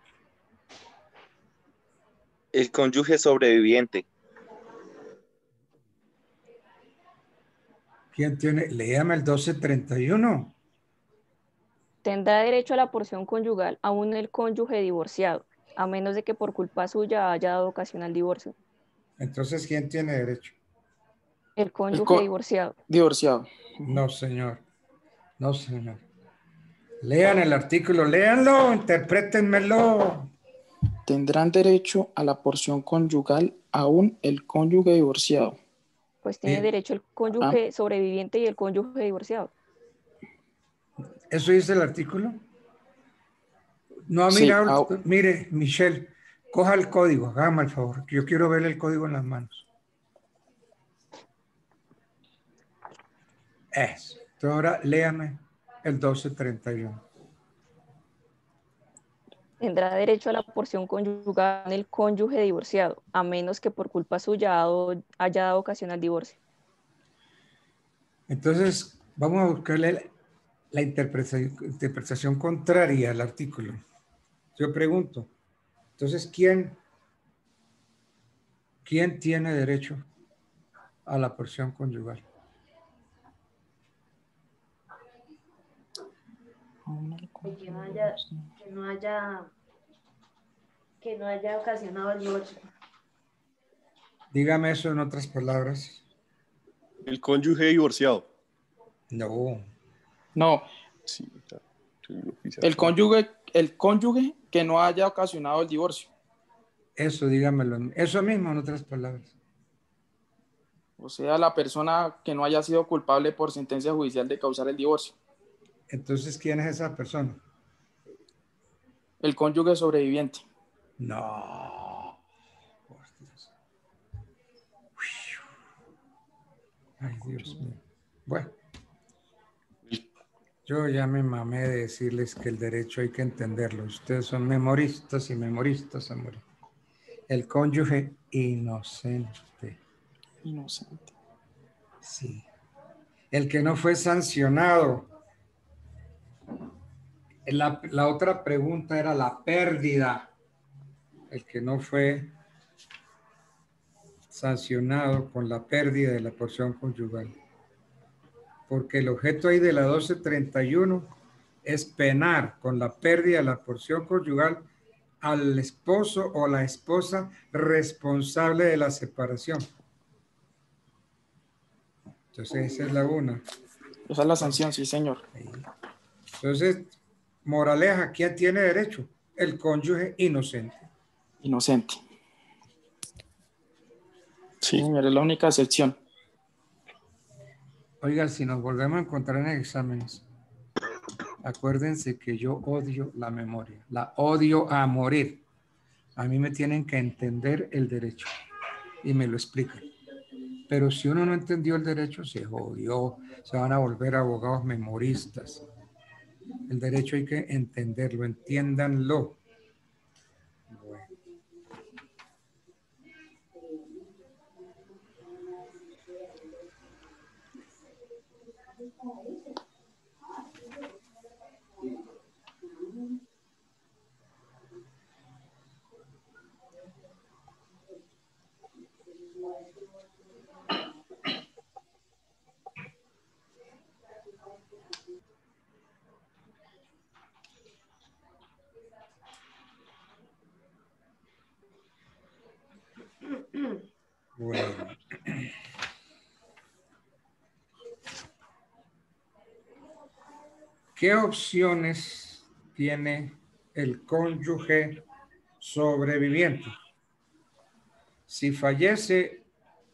El cónyuge sobreviviente. ¿Quién tiene? Léame el 1231. Tendrá derecho a la porción conyugal aún el cónyuge divorciado. a menos de que por culpa suya haya dado ocasión al divorcio. Entonces, ¿quién tiene derecho? El cónyuge divorciado. Divorciado. No, señor. No, señor. Lean el artículo, léanlo, interprétenmelo. Tendrán derecho a la porción conyugal aún el cónyuge divorciado. Pues tiene derecho el cónyuge sobreviviente y el cónyuge divorciado. ¿Eso dice el artículo? No ha mirado. Sí, mire, Michelle, coja el código, hágame el favor. Yo quiero ver el código en las manos. Eso. Entonces ahora léame el 1231. Tendrá derecho a la porción conyugal el cónyuge divorciado, a menos que por culpa suya haya dado ocasión al divorcio. Entonces, vamos a buscarle la interpretación contraria al artículo. Yo pregunto, entonces, ¿quién tiene derecho a la porción conyugal? Que no haya ocasionado el divorcio. Dígame eso en otras palabras. El cónyuge divorciado. No. No. Sí, claro. El cónyuge que no haya ocasionado el divorcio. Eso, dígamelo. Eso mismo en otras palabras. O sea, la persona que no haya sido culpable por sentencia judicial de causar el divorcio. Entonces, ¿quién es esa persona? El cónyuge sobreviviente. No. Por Dios. Ay, Dios mío. Bueno. Yo ya me mamé de decirles que el derecho hay que entenderlo. Ustedes son memoristas y memoristas, amor. El cónyuge inocente. Inocente. Sí. El que no fue sancionado. La otra pregunta era la pérdida. El que no fue sancionado con la pérdida de la porción conyugal. Porque el objeto ahí de la 1231 es penar con la pérdida de la porción conyugal al esposo o la esposa responsable de la separación. Entonces esa es la una. Esa es la sanción, sí, señor. Entonces, moraleja, ¿quién tiene derecho? El cónyuge inocente. Inocente. Sí, señor, es la única excepción. Oiga, si nos volvemos a encontrar en exámenes, acuérdense que yo odio la memoria, la odio a morir. A mí me tienen que entender el derecho y me lo explican. Pero si uno no entendió el derecho, se jodió, se van a volver abogados memoristas. El derecho hay que entenderlo, entiéndanlo. Bueno. Bueno. ¿Qué opciones tiene el cónyuge sobreviviente? Si fallece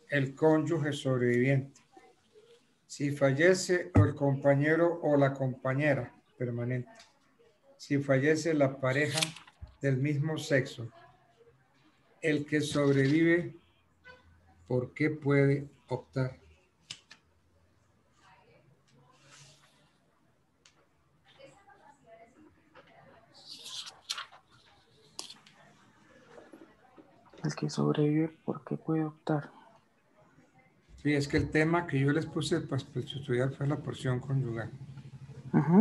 el cónyuge sobreviviente, si fallece el compañero o la compañera permanente, si fallece la pareja del mismo sexo, el que sobrevive, ¿por qué puede optar? El que sobrevive, ¿por qué puede optar? Sí, es que el tema que yo les puse para estudiar fue la porción conyugal. Uh-huh.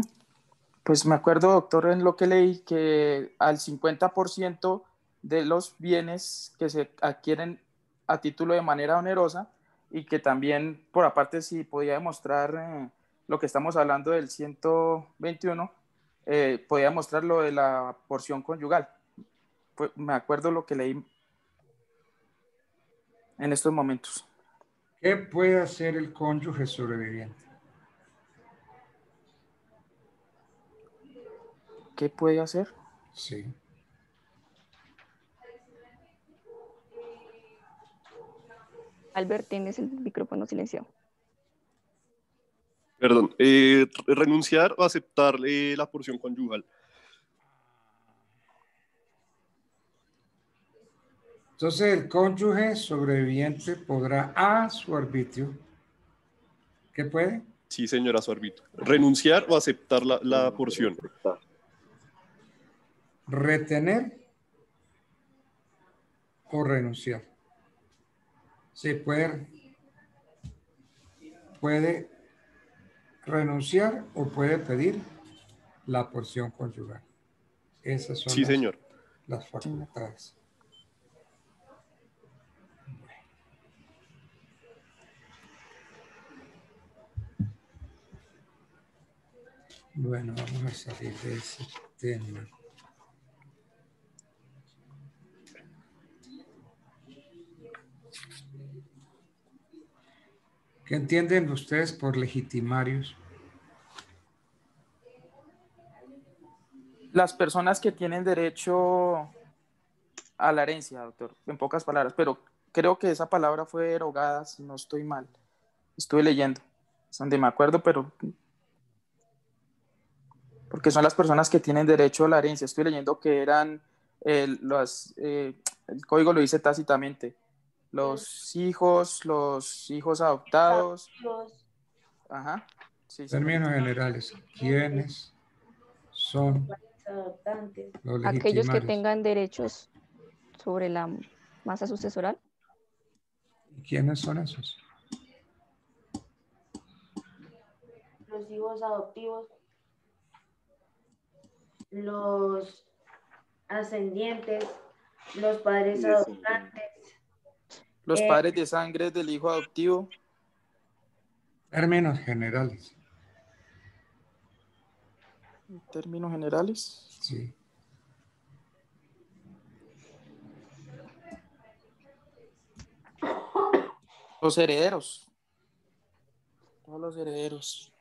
Pues me acuerdo, doctor, en lo que leí que al 50% de los bienes que se adquieren a título de manera onerosa y que también, por aparte, si podía demostrar lo que estamos hablando del 121, podía demostrar lo de la porción conyugal. me acuerdo lo que leí en estos momentos. ¿Qué puede hacer el cónyuge sobreviviente? ¿Qué puede hacer? Sí. Albert, tienes el micrófono silenciado. Perdón, renunciar o aceptar la porción conyugal. Entonces el cónyuge sobreviviente podrá a su arbitrio. ¿Qué puede? Sí, señora, su arbitrio. Renunciar o aceptar la porción. Retener o renunciar. Sí, puede renunciar o puede pedir la porción conyugal. Esas son Sí, señor. las facultades. Bueno, vamos a salir de ese tema. ¿Qué entienden ustedes por legitimarios? Las personas que tienen derecho a la herencia, doctor, en pocas palabras, pero creo que esa palabra fue derogada, si no estoy mal. Estuve leyendo, es donde me acuerdo, pero porque son las personas que tienen derecho a la herencia. Estoy leyendo que eran el código lo dice tácitamente, los hijos adoptados. Ajá. Sí, Términos generales, ¿quiénes son los legitimarios? Aquellos que tengan derechos sobre la masa sucesoral. ¿Quiénes son esos? Los hijos adoptivos, los ascendientes, los padres adoptantes. Los padres de sangre del hijo adoptivo. Términos generales. Términos generales. Sí. Los herederos. Todos los herederos.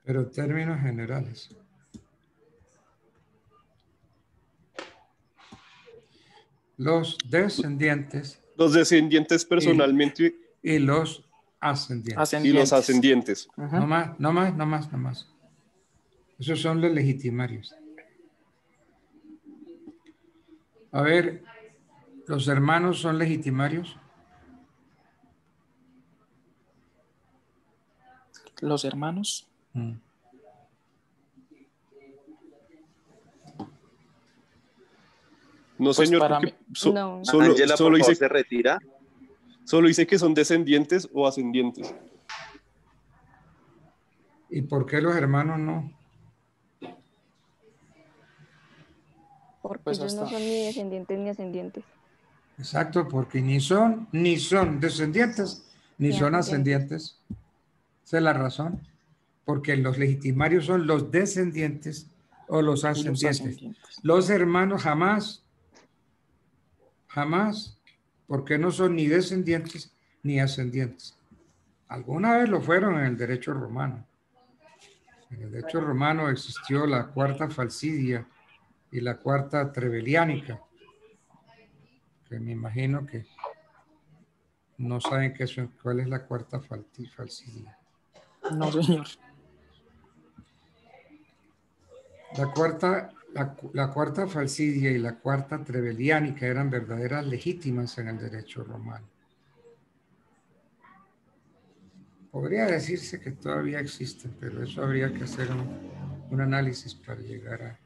Pero términos generales. Los descendientes. Los descendientes personalmente. Y los ascendientes. Y los ascendientes. No más. Esos son los legitimarios. A ver, ¿los hermanos son legitimarios? Los hermanos. No, señor, porque no. Ángela, por favor, se retira. Solo dice que son descendientes o ascendientes. ¿Y por qué los hermanos no? Porque pues ellos no son ni descendientes ni ascendientes. Exacto, porque ni son descendientes ni son ascendientes. Esa es la razón. Porque los legitimarios son los descendientes o los ascendientes. Los hermanos jamás, porque no son ni descendientes ni ascendientes. Alguna vez lo fueron en el derecho romano. En el derecho romano existió la cuarta falsidia y la cuarta trebeliánica, que me imagino que no saben cuál es la cuarta falsidia. No, señor. La cuarta falsidia y la cuarta trebeliánica eran verdaderas legítimas en el derecho romano. Podría decirse que todavía existen, pero eso habría que hacer un análisis para llegar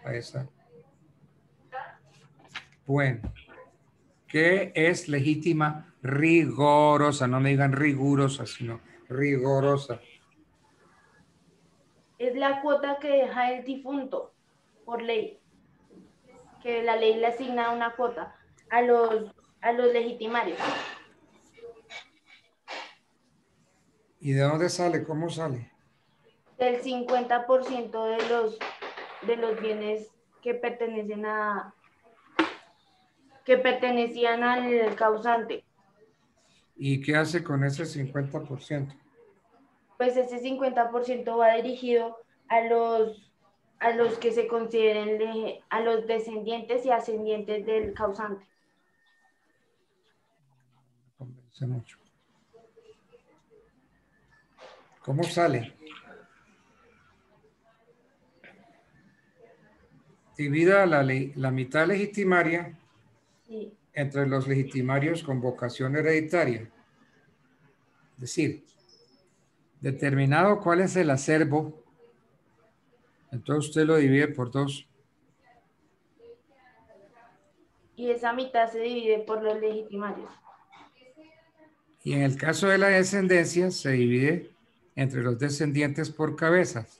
a esa. Bueno, ¿qué es legítima rigorosa? No me digan rigurosa, sino rigorosa. Es la cuota que deja el difunto por ley, que la ley le asigna una cuota a los legitimarios. ¿Y de dónde sale? ¿Cómo sale? Del 50% de los bienes que pertenecen a que pertenecían al causante. ¿Y qué hace con ese 50%? Pues ese 50% va dirigido a los que se consideren a los descendientes y ascendientes del causante. Me convence mucho. ¿Cómo sale? Divida la mitad legitimaria entre los legitimarios con vocación hereditaria. Es decir, determinado cuál es el acervo, entonces usted lo divide por 2. Y esa mitad se divide por los legitimarios. Y en el caso de la descendencia, se divide entre los descendientes por cabezas.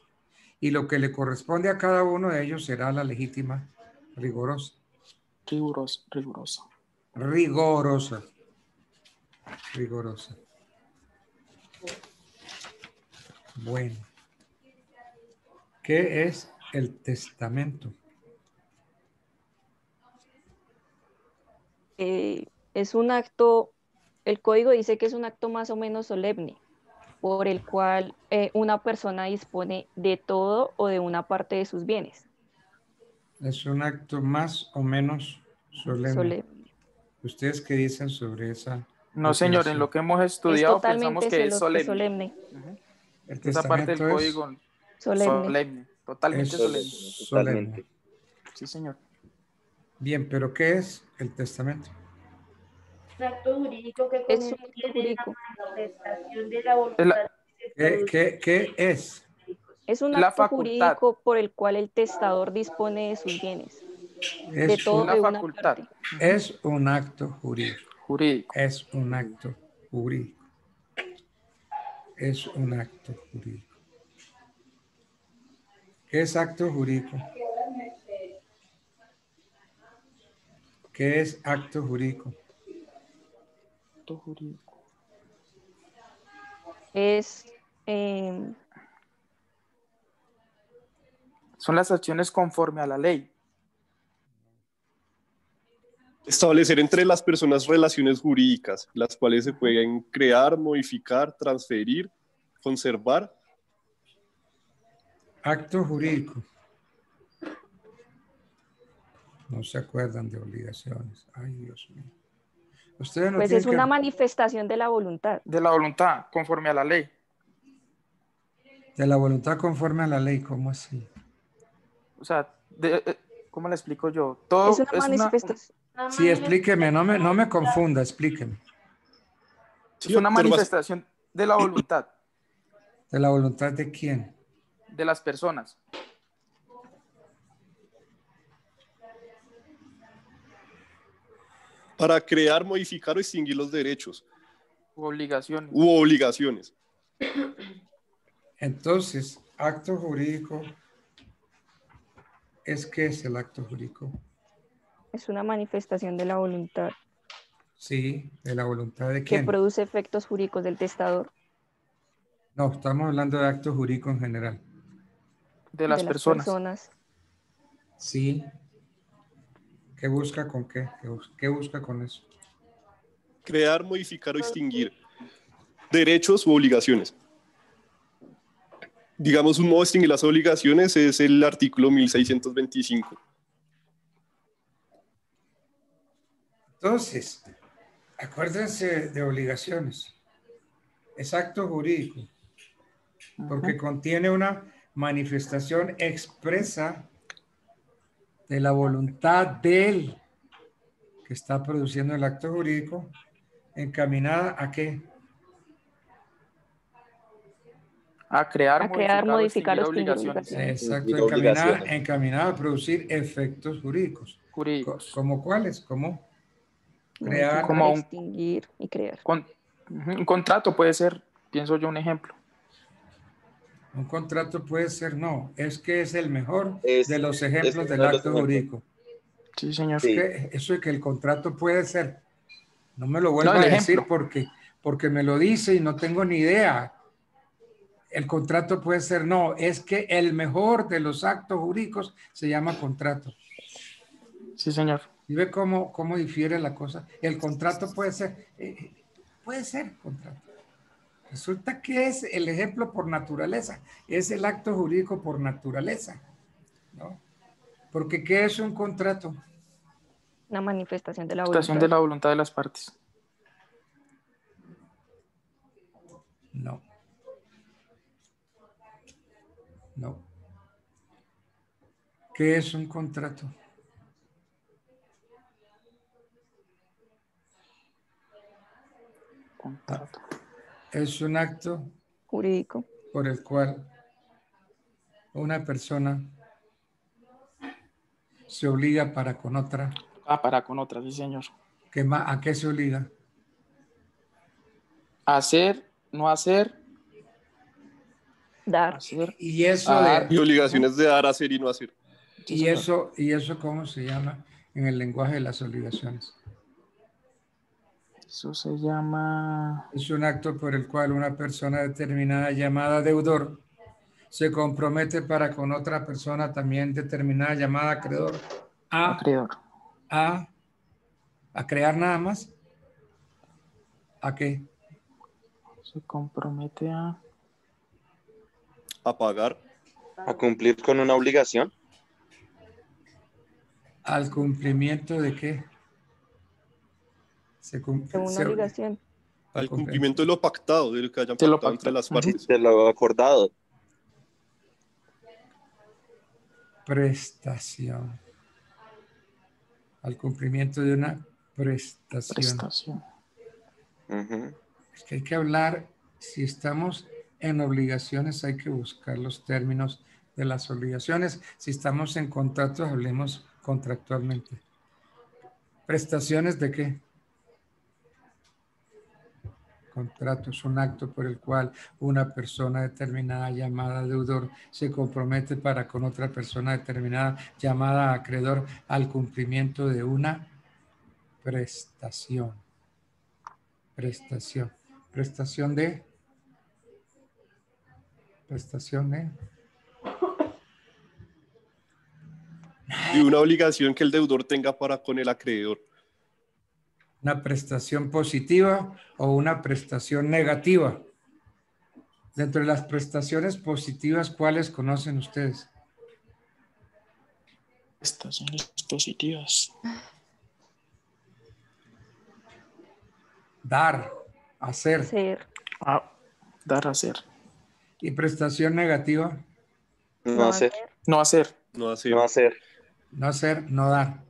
Y lo que le corresponde a cada uno de ellos será la legítima rigorosa. Rigurosa. Bueno. ¿Qué es el testamento? Es un acto, el código dice que es un acto más o menos solemne, por el cual una persona dispone de todo o de una parte de sus bienes. Es un acto más o menos solemne. ¿Ustedes qué dicen sobre esa? No, señor, en lo que hemos estudiado pensamos que es solemne. Esa parte del código solemne. Totalmente solemne. Sí, señor. Bien, pero ¿qué es el testamento? Un acto jurídico que contiene la manifestación de la voluntad. ¿Qué es? Es un acto jurídico por el cual el testador dispone de sus bienes. De todo de una parte. Es un acto jurídico. Es un acto jurídico. Es un acto jurídico. ¿Qué es acto jurídico? ¿Qué es acto jurídico? Acto jurídico. Es... Son las acciones conforme a la ley. Establecer entre las personas relaciones jurídicas, las cuales se pueden crear, modificar, transferir, conservar. Acto jurídico. No se acuerdan de obligaciones. Ay, Dios mío. Ustedes no pues es una manifestación de la voluntad. De la voluntad, conforme a la ley. De la voluntad conforme a la ley, ¿cómo así? O sea, ¿cómo le explico yo? Todo es una manifestación. Sí, explíqueme, no me confunda, explíqueme. Es una manifestación de la voluntad. ¿De la voluntad de quién? De las personas. Para crear, modificar o extinguir los derechos. U obligaciones. U obligaciones. Entonces, acto jurídico, ¿qué es el acto jurídico? Es una manifestación de la voluntad. Sí, de la voluntad de quién. Que produce efectos jurídicos del testador. No, estamos hablando de acto jurídico en general. De las personas. Sí. ¿Qué busca con qué? ¿Qué busca con eso? Crear, modificar o extinguir derechos u obligaciones. Digamos, un modo de extinguir las obligaciones es el artículo 1625. Entonces, acuérdense de obligaciones. Es acto jurídico, porque contiene una manifestación expresa de la voluntad de él que está produciendo el acto jurídico, encaminada ¿a qué? A crear, modificar o obligaciones. Exacto, encaminada a producir efectos jurídicos. ¿Como cuáles? ¿Cómo? Crear, como extinguir y crear. Un contrato puede ser, pienso yo, un ejemplo. Un contrato puede ser, no, es que es el mejor de los ejemplos del acto jurídico. Sí, señor. Sí. Eso de que el contrato puede ser, no me lo vuelva a decir porque me lo dice y no tengo ni idea. El contrato puede ser, no, es que el mejor de los actos jurídicos se llama contrato. Sí, señor. ¿Y ve cómo difiere la cosa? El contrato puede ser contrato. Resulta que es el ejemplo por naturaleza, es el acto jurídico por naturaleza, ¿no? Porque ¿qué es un contrato? Una manifestación de la Manifestación de la voluntad de las partes. No. No. ¿Qué es un contrato? Contrato. Es un acto jurídico por el cual una persona se obliga para con otra. Para con otra, sí, señor. ¿A qué se obliga? Hacer, no hacer. Dar. Hacer. Y eso dar. Y obligaciones de dar, hacer y no hacer. Sí, y eso ¿cómo se llama en el lenguaje de las obligaciones? Eso se llama... Es un acto por el cual una persona determinada llamada deudor se compromete para con otra persona también determinada llamada acreedor a crear nada más. ¿A qué? Se compromete a pagar. A cumplir con una obligación. ¿Al cumplimiento de qué? De una obligación. Al cumplimiento de lo pactado, de lo que hayan pactado entre las partes. De lo acordado. Prestación. Al cumplimiento de una prestación. Es que hay que hablar, si estamos en obligaciones hay que buscar los términos de las obligaciones. Si estamos en contratos, hablemos contractualmente. ¿Prestaciones de qué? Contrato es un acto por el cual una persona determinada llamada deudor se compromete para con otra persona determinada llamada acreedor al cumplimiento de una prestación. Prestación. Prestación de... Y una obligación que el deudor tenga para con el acreedor. ¿Una prestación positiva o una prestación negativa? Dentro de las prestaciones positivas, ¿cuáles conocen ustedes? Prestaciones positivas. Dar, hacer. Dar, hacer. ¿Y prestación negativa? No hacer. No hacer. No hacer. No hacer. No hacer, no dar.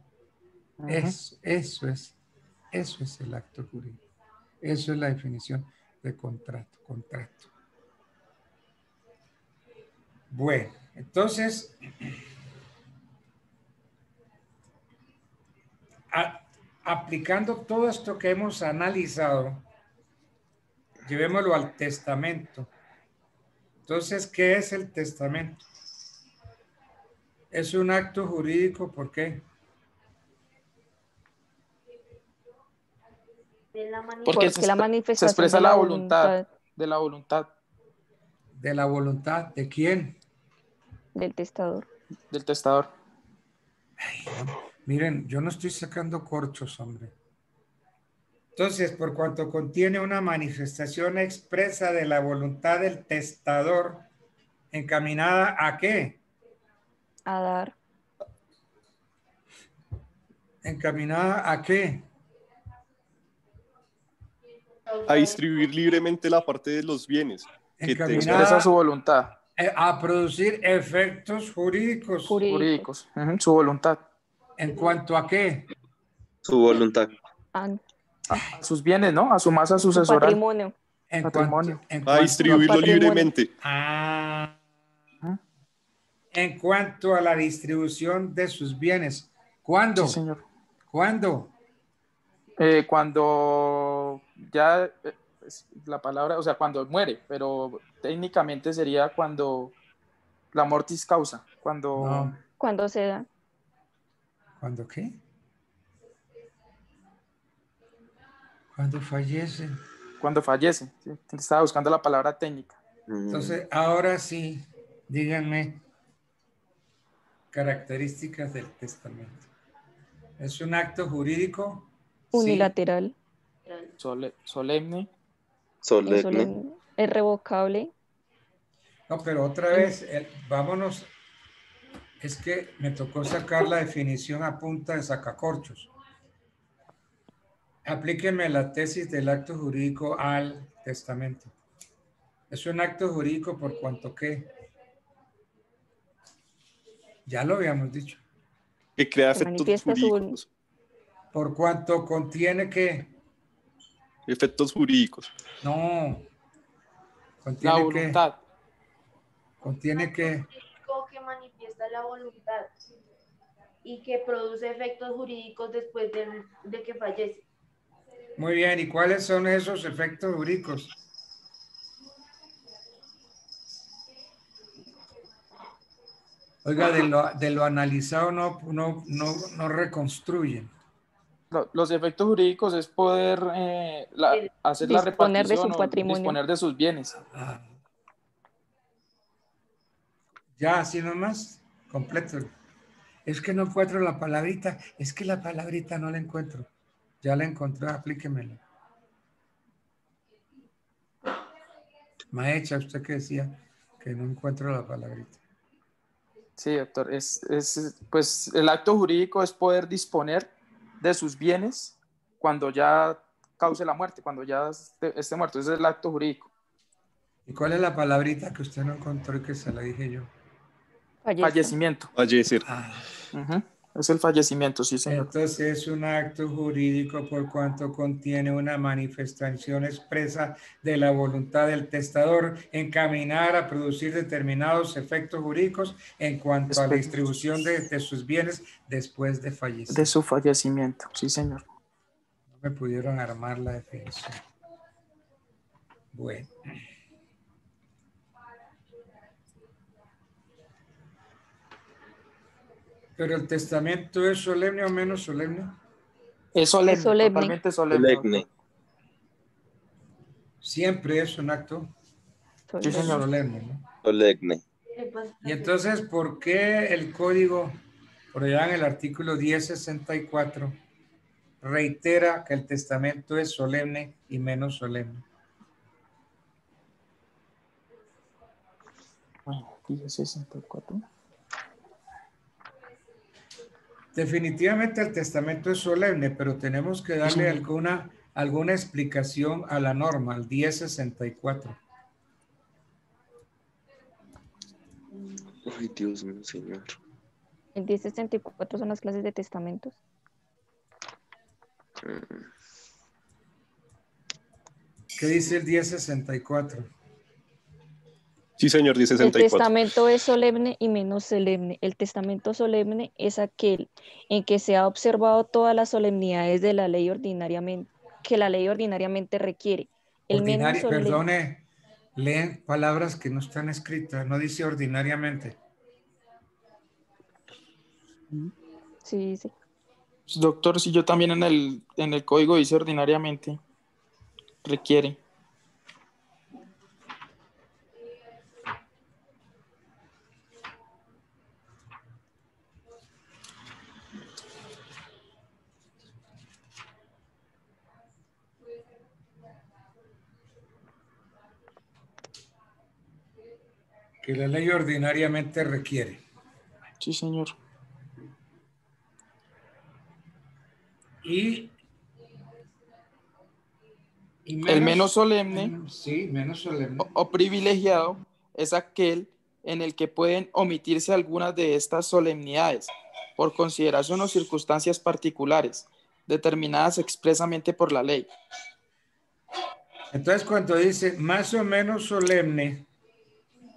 Eso es el acto jurídico. Eso es la definición de contrato. Bueno, entonces, aplicando todo esto que hemos analizado, llevémoslo al testamento. Entonces, ¿qué es el testamento? Es un acto jurídico, ¿por qué? Porque la manifestación se expresa la voluntad de la voluntad. ¿De la voluntad de quién? Del testador. Del testador. Ay, miren, yo no estoy sacando corchos, hombre. Entonces, por cuanto contiene una manifestación expresa de la voluntad del testador, ¿encaminada a qué? A dar. ¿Encaminada a qué? A distribuir libremente la parte de los bienes. Que expresa su voluntad. A producir efectos jurídicos. Su voluntad. ¿En cuanto a qué? Su voluntad. A sus bienes, ¿no? A su masa sucesoral. Patrimonio. A distribuirlo libremente. En cuanto a la distribución de sus bienes. ¿Cuándo? Sí, señor. ¿Cuándo? Cuando ya la palabra, o sea, cuando muere, pero técnicamente sería cuando la mortis causa, cuando se da. ¿Cuándo qué? Cuando fallece. Cuando fallece. ¿Sí? Estaba buscando la palabra técnica. Entonces, ahora sí, díganme características del testamento. Es un acto jurídico. Unilateral. Solemne. Solemne. Es revocable. No, pero otra vez, vámonos. Es que me tocó sacar la definición a punta de sacacorchos. Aplíquenme la tesis del acto jurídico al testamento. Es un acto jurídico por cuanto que. Ya lo habíamos dicho. Que crea efectos jurídicos. Por cuanto contiene que. Efectos jurídicos. No. Contiene la voluntad. Contiene que. Que manifiesta la voluntad y que produce efectos jurídicos después de que fallece. Muy bien, ¿y cuáles son esos efectos jurídicos? Oiga, de lo analizado no reconstruyen. Los efectos jurídicos es poder hacer la repartición de su o patrimonio. Disponer de sus bienes. Ya, así nomás, completo. Es que no encuentro la palabrita, es que la palabrita no la encuentro. Ya la encontré, aplíquemela. Maecha, usted que decía que no encuentro la palabrita. Sí, doctor, pues el acto jurídico es poder disponer de sus bienes cuando ya cause la muerte, cuando ya esté muerto. Ese es el acto jurídico. ¿Y cuál es la palabrita que usted no encontró y que se la dije yo? Fallecimiento. Fallecer. Es el fallecimiento, sí, señor. Entonces es un acto jurídico por cuanto contiene una manifestación expresa de la voluntad del testador encaminar a producir determinados efectos jurídicos en cuanto a la distribución de sus bienes después de fallecer. De su fallecimiento, sí, señor. No me pudieron armar la definición. Bueno. ¿Pero el testamento es solemne o menos solemne? Es solemne, totalmente solemne. Siempre es un acto solemne, ¿no? Solemne. Y entonces, ¿por qué el código, por allá en el artículo 1064, reitera que el testamento es solemne y menos solemne? 1064. Definitivamente el testamento es solemne, pero tenemos que darle alguna explicación a la norma, al 1064. Ay, Dios mío, señor. El 1064 son las clases de testamentos. ¿Qué dice el 1064? Sí, señor, 1064. El testamento es solemne y menos solemne. El testamento solemne es aquel en que se ha observado todas las solemnidades de la ley ordinariamente, que la ley ordinariamente requiere. Perdone, leen palabras que no están escritas, no dice ordinariamente. Sí, sí. Doctor, si yo también en el código dice ordinariamente, requiere. Que la ley ordinariamente requiere. Sí, señor. Y el menos solemne, sí, menos solemne. O privilegiado es aquel en el que pueden omitirse algunas de estas solemnidades por consideración o circunstancias particulares determinadas expresamente por la ley. Entonces, cuando dice más o menos solemne,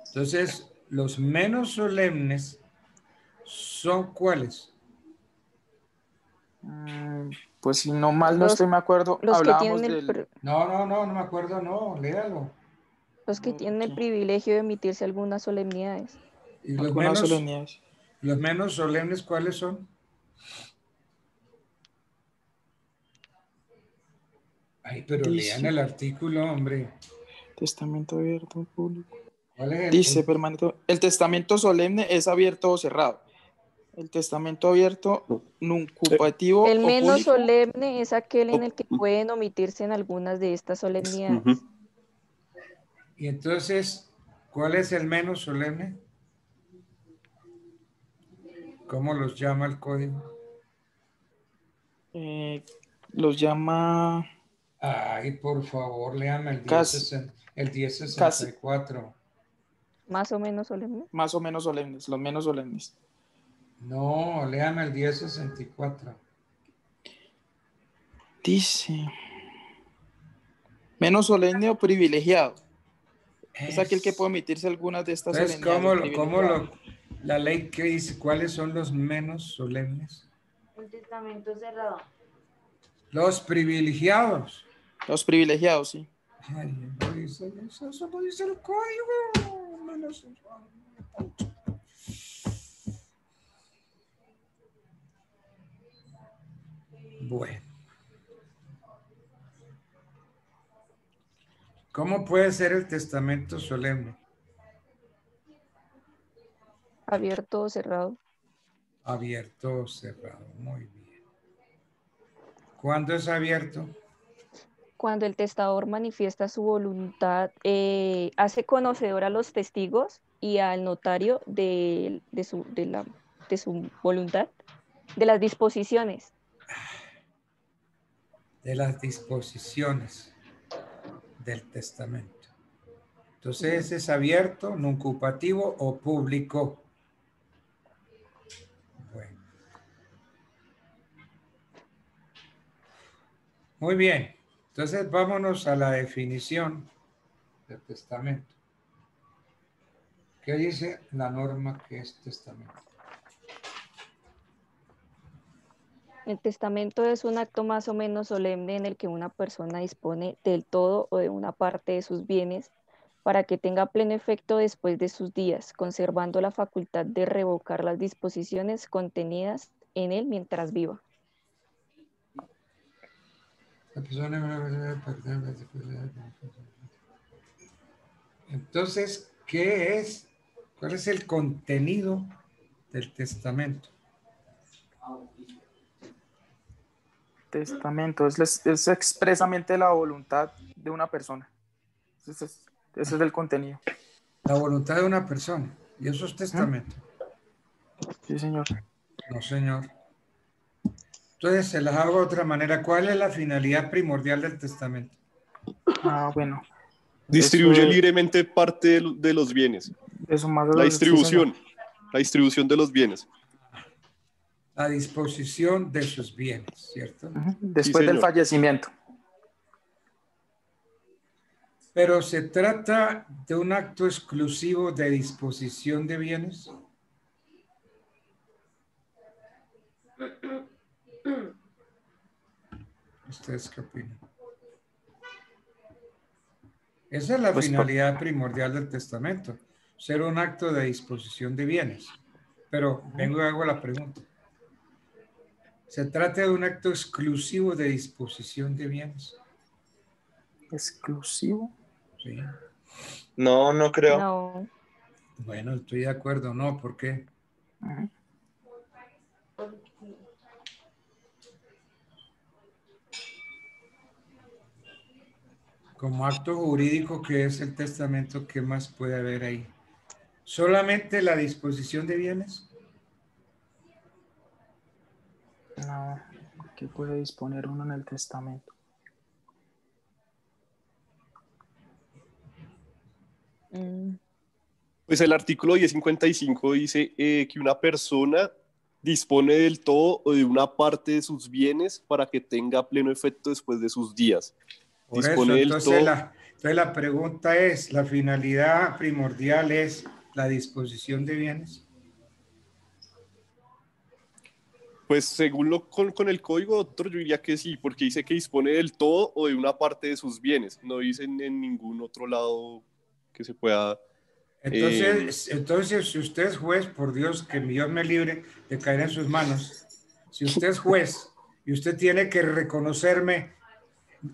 entonces los menos solemnes son ¿cuáles? Pues si no mal no estoy me acuerdo, hablábamos del... No me acuerdo, no, léalo. Los que tienen el privilegio de emitirse algunas solemnidades. ¿Y los menos solemnes cuáles son? Ay, pero lean el artículo, hombre. Testamento abierto público. ¿Cuál es Dice, permanente. El testamento solemne es abierto o cerrado. El testamento abierto, nuncupativo El o menos público. solemne es aquel en el que pueden omitirse en algunas de estas solemnidades. Y entonces, ¿cuál es el menos solemne? ¿Cómo los llama el código? Los llama... Ay, por favor, léame el 1064. ¿Más o menos solemne? Más o menos solemnes, los menos solemnes. No, léame el 1064. Dice... Menos solemne o privilegiado. Es aquel que puede omitirse algunas de estas Entonces, solemnidades. la ley que dice cuáles son los menos solemnes? El testamento cerrado. Los privilegiados. Los privilegiados, sí. Ay, eso no dice el código. Bueno. ¿Cómo puede ser el testamento solemne? Abierto o cerrado. Abierto o cerrado, muy bien. ¿Cuándo es abierto? Cuando el testador manifiesta su voluntad, hace conocedor a los testigos y al notario de su voluntad, de las disposiciones. De las disposiciones del testamento. Entonces, ¿ese es abierto, nuncupativo o público? Bueno. Muy bien. Entonces, vámonos a la definición del testamento. ¿Qué dice la norma que es testamento? El testamento es un acto más o menos solemne en el que una persona dispone del todo o de una parte de sus bienes para que tenga pleno efecto después de sus días, conservando la facultad de revocar las disposiciones contenidas en él mientras viva. Entonces, ¿cuál es el contenido del testamento? Testamento es expresamente la voluntad de una persona. Ese es el contenido. La voluntad de una persona. ¿Y eso es testamento? Sí, señor. No, señor. Entonces, se las hago de otra manera. ¿Cuál es la finalidad primordial del testamento? Bueno. Distribuye libremente parte de los bienes. Eso más la distribución. La distribución de los bienes. La disposición de sus bienes, ¿cierto? Después del fallecimiento. Pero ¿se trata de un acto exclusivo de disposición de bienes? ¿Ustedes qué opinan? Esa es la finalidad primordial del testamento, ser un acto de disposición de bienes. Pero vengo y hago la pregunta. ¿Se trata de un acto exclusivo de disposición de bienes? ¿Exclusivo? Sí. No, no creo. No. Bueno, estoy de acuerdo. No, ¿por qué? Como acto jurídico, ¿qué es el testamento? ¿Qué más puede haber ahí? ¿Solamente la disposición de bienes? No, ¿qué puede disponer uno en el testamento? Pues el artículo 1055 dice que una persona dispone del todo o de una parte de sus bienes para que tenga pleno efecto después de sus días. Por eso, entonces la pregunta es, ¿la finalidad primordial es la disposición de bienes? Pues según con el código, doctor, yo diría que sí, porque dice que dispone del todo o de una parte de sus bienes. No dice en ningún otro lado que se pueda... Entonces, si usted es juez, por Dios, que Dios me libre de caer en sus manos. Si usted es juez y usted tiene que reconocerme,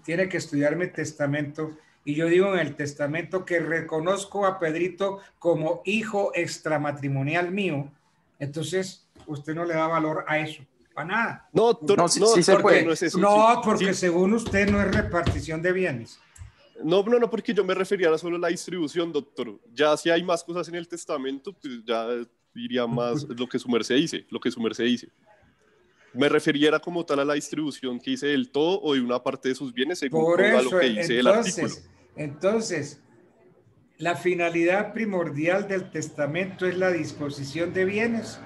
tiene que estudiar mi testamento, y yo digo en el testamento que reconozco a Pedrito como hijo extramatrimonial mío, entonces usted no le da valor a eso, para nada. No, doctor, no, sí se puede. No, es eso, no, porque sí. según usted no es repartición de bienes. No, porque yo me refería solo a la distribución, doctor. Ya si hay más cosas en el testamento, pues ya diría más lo que su merced dice, Me refería como tal a la distribución que dice del todo o de una parte de sus bienes, según Por ponga eso, lo que dice el artículo. Entonces, la finalidad primordial del testamento es la disposición de bienes.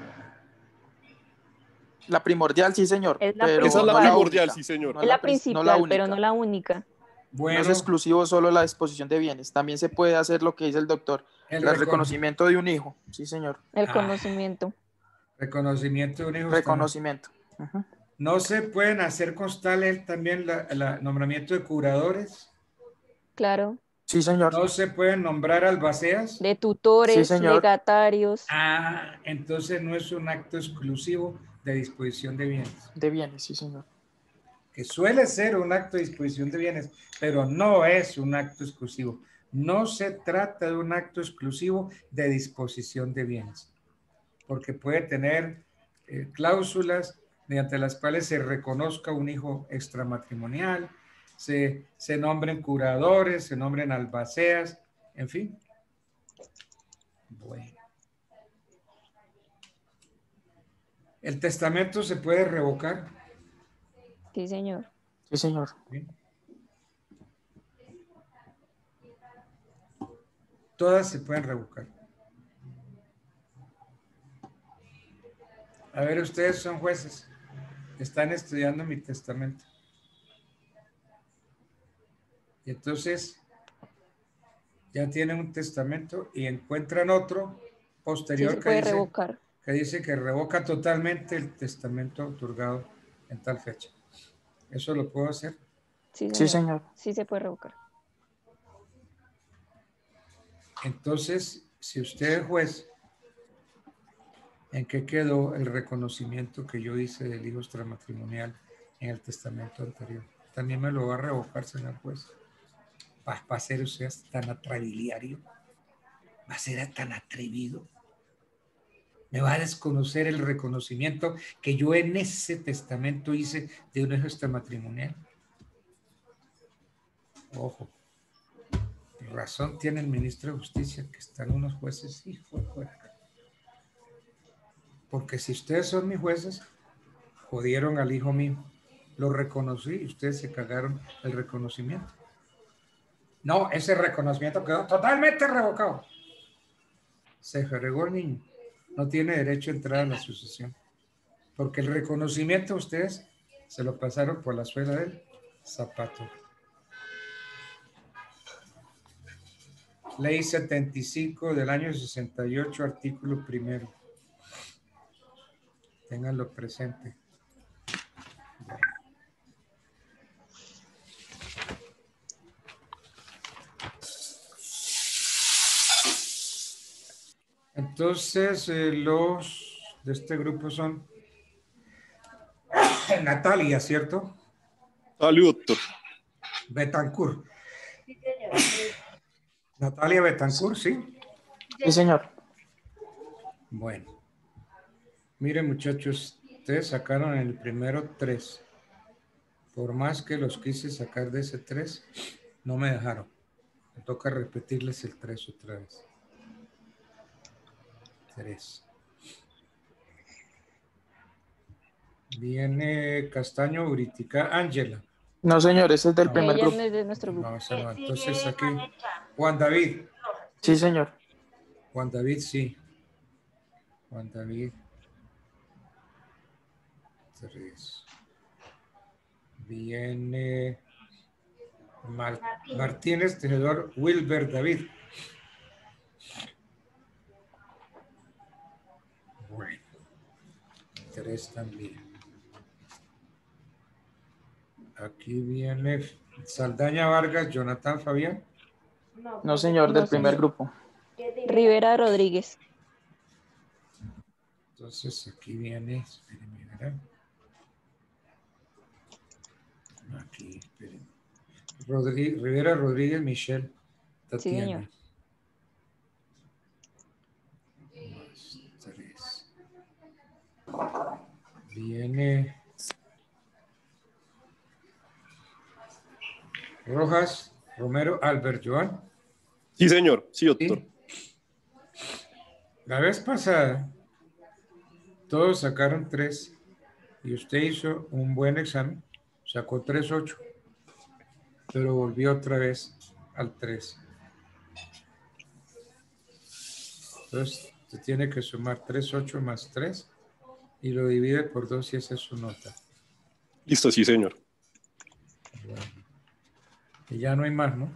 La primordial, sí, señor. Es la pero Esa es la no primordial, única. sí, señor. Es la principal, no la única. pero no la única. Bueno, no es exclusivo solo la disposición de bienes. También se puede hacer lo que dice el doctor. El reconocimiento de un hijo. Sí, señor. El conocimiento. Reconocimiento de un hijo. Reconocimiento. ¿No se pueden hacer constar también el nombramiento de curadores? Claro. Sí, señor. ¿No se pueden nombrar albaceas? De tutores, sí, legatarios. Entonces no es un acto exclusivo de disposición de bienes. De bienes, sí, señor. Que suele ser un acto de disposición de bienes, pero no es un acto exclusivo. No se trata de un acto exclusivo de disposición de bienes, porque puede tener cláusulas mediante las cuales se reconozca un hijo extramatrimonial, se nombren curadores, se nombren albaceas, en fin. Bueno. ¿El testamento se puede revocar? Sí, señor. Sí, señor. Todas se pueden revocar. A ver, ustedes son jueces. Están estudiando mi testamento. Y entonces ya tienen un testamento y encuentran otro posterior sí, que dice que revoca totalmente el testamento otorgado en tal fecha. ¿Eso lo puedo hacer? Sí, señor. Sí, señor. Sí se puede revocar. Entonces, si usted es juez, ¿en qué quedó el reconocimiento que yo hice del hijo extramatrimonial en el testamento anterior? También me lo va a revocar, señor juez. ¿Va a ser usted tan atrabiliario? ¿Va a ser tan atrevido? ¿Me va a desconocer el reconocimiento que yo en ese testamento hice de un hijo extramatrimonial? Ojo. Razón tiene el ministro de Justicia, que están unos jueces, hijo de fuera. Porque si ustedes son mis jueces, jodieron al hijo mío. Lo reconocí y ustedes se cagaron el reconocimiento. No, ese reconocimiento quedó totalmente revocado. Se fregó el niño. No tiene derecho a entrar a la sucesión. Porque el reconocimiento ustedes se lo pasaron por la suela del zapato. Ley 75 del año 68, artículo 1. Ténganlo presente. Entonces, los de este grupo son Natalia, ¿cierto? Salud, doctor. Betancourt. Sí, señor. Natalia Betancourt, ¿sí? Sí, señor. Bueno. Miren, muchachos, ustedes sacaron en el primero 3. Por más que los quise sacar de ese 3, no me dejaron. Me toca repetirles el 3 otra vez. 3. Viene Castaño Uritica Ángela. No, señor, ese es del primer grupo. Ella es de nuestro grupo. No, ese no. Entonces aquí, Juan David. Sí, señor. Juan David, sí. Juan David. 3. Viene Martínez Tejedor Wilber David. Bueno. 3 también. Aquí viene Saldaña Vargas, Jonathan Fabián. No, señor, del primer grupo. Rivera Rodríguez. Entonces aquí viene, espérenme, ¿verdad? Aquí, espérenme. Rivera Rodríguez, Michelle, Tatiana. Sí, señor. 3. Viene Rojas, Romero, Albert, Joan. Sí, señor. Sí, doctor. La vez pasada, todos sacaron 3 y usted hizo un buen examen, sacó 3.8, pero volvió otra vez al 3. Entonces, usted tiene que sumar 3.8 más 3 y lo divide por 2 y esa es su nota. Listo, sí, señor. Bueno. Y ya no hay más, ¿no?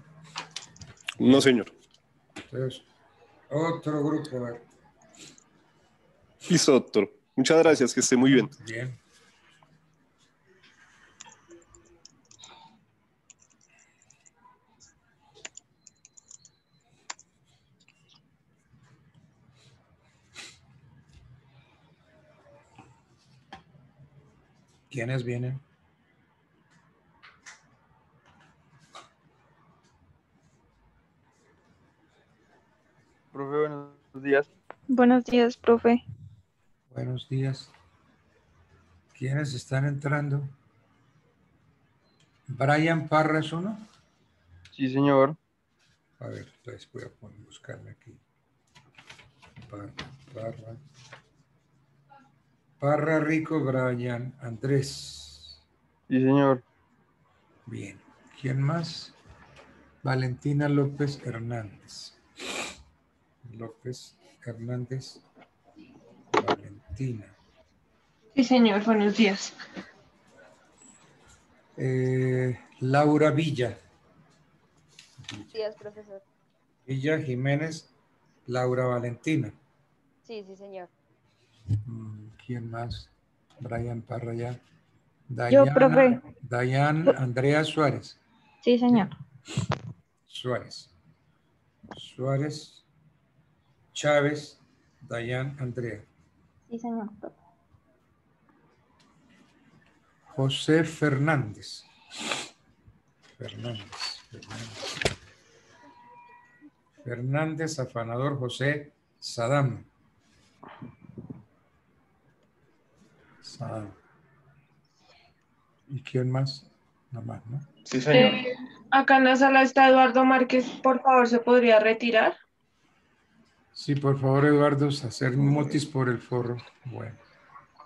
No, señor. Entonces, otro grupo. A ver. Listo, doctor. Muchas gracias, que esté muy bien. Bien. ¿Quiénes vienen? Profe, buenos días. Buenos días, profe. Buenos días. ¿Quiénes están entrando? ¿Brian Parra es uno? Sí, señor. A ver, entonces voy a buscarme aquí. Parra Rico, Brian, Andrés. Sí, señor. Bien. ¿Quién más? Valentina López Hernández. López Hernández. Valentina. Sí, señor, buenos días. Laura Villa. Buenos días, profesor. Villa Jiménez, Laura Valentina. Sí, sí, señor. ¿Quién más? Brian Parra ya. Yo, profe. Dayan Andrea Suárez. Sí, señor. Suárez. Chávez, Dayan Andrea. Sí, señor. José Fernández. Fernández, afanador José Sadam. ¿Y quién más? Nada más, ¿no? Sí, señor. Acá en la sala está Eduardo Márquez, por favor, ¿se podría retirar? Sí, por favor, Eduardo, hacer motis por el forro. Bueno.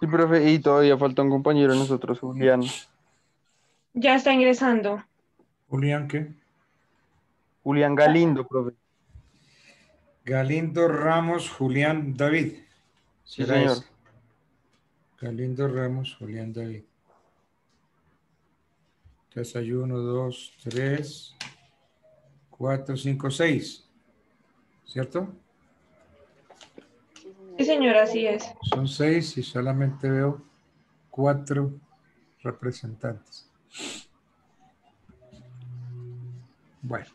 Sí, profe, y todavía falta un compañero de nosotros, Julián. Ya está ingresando. ¿Julián qué? Julián Galindo, profe. Galindo Ramos, Julián David. Sí, señor. Ese. Galindo Ramos, Julián David. Entonces hay 1, 2, 3, 4, 5, 6. ¿Cierto? Sí, señor, así es. Son 6 y solamente veo 4 representantes. Bueno.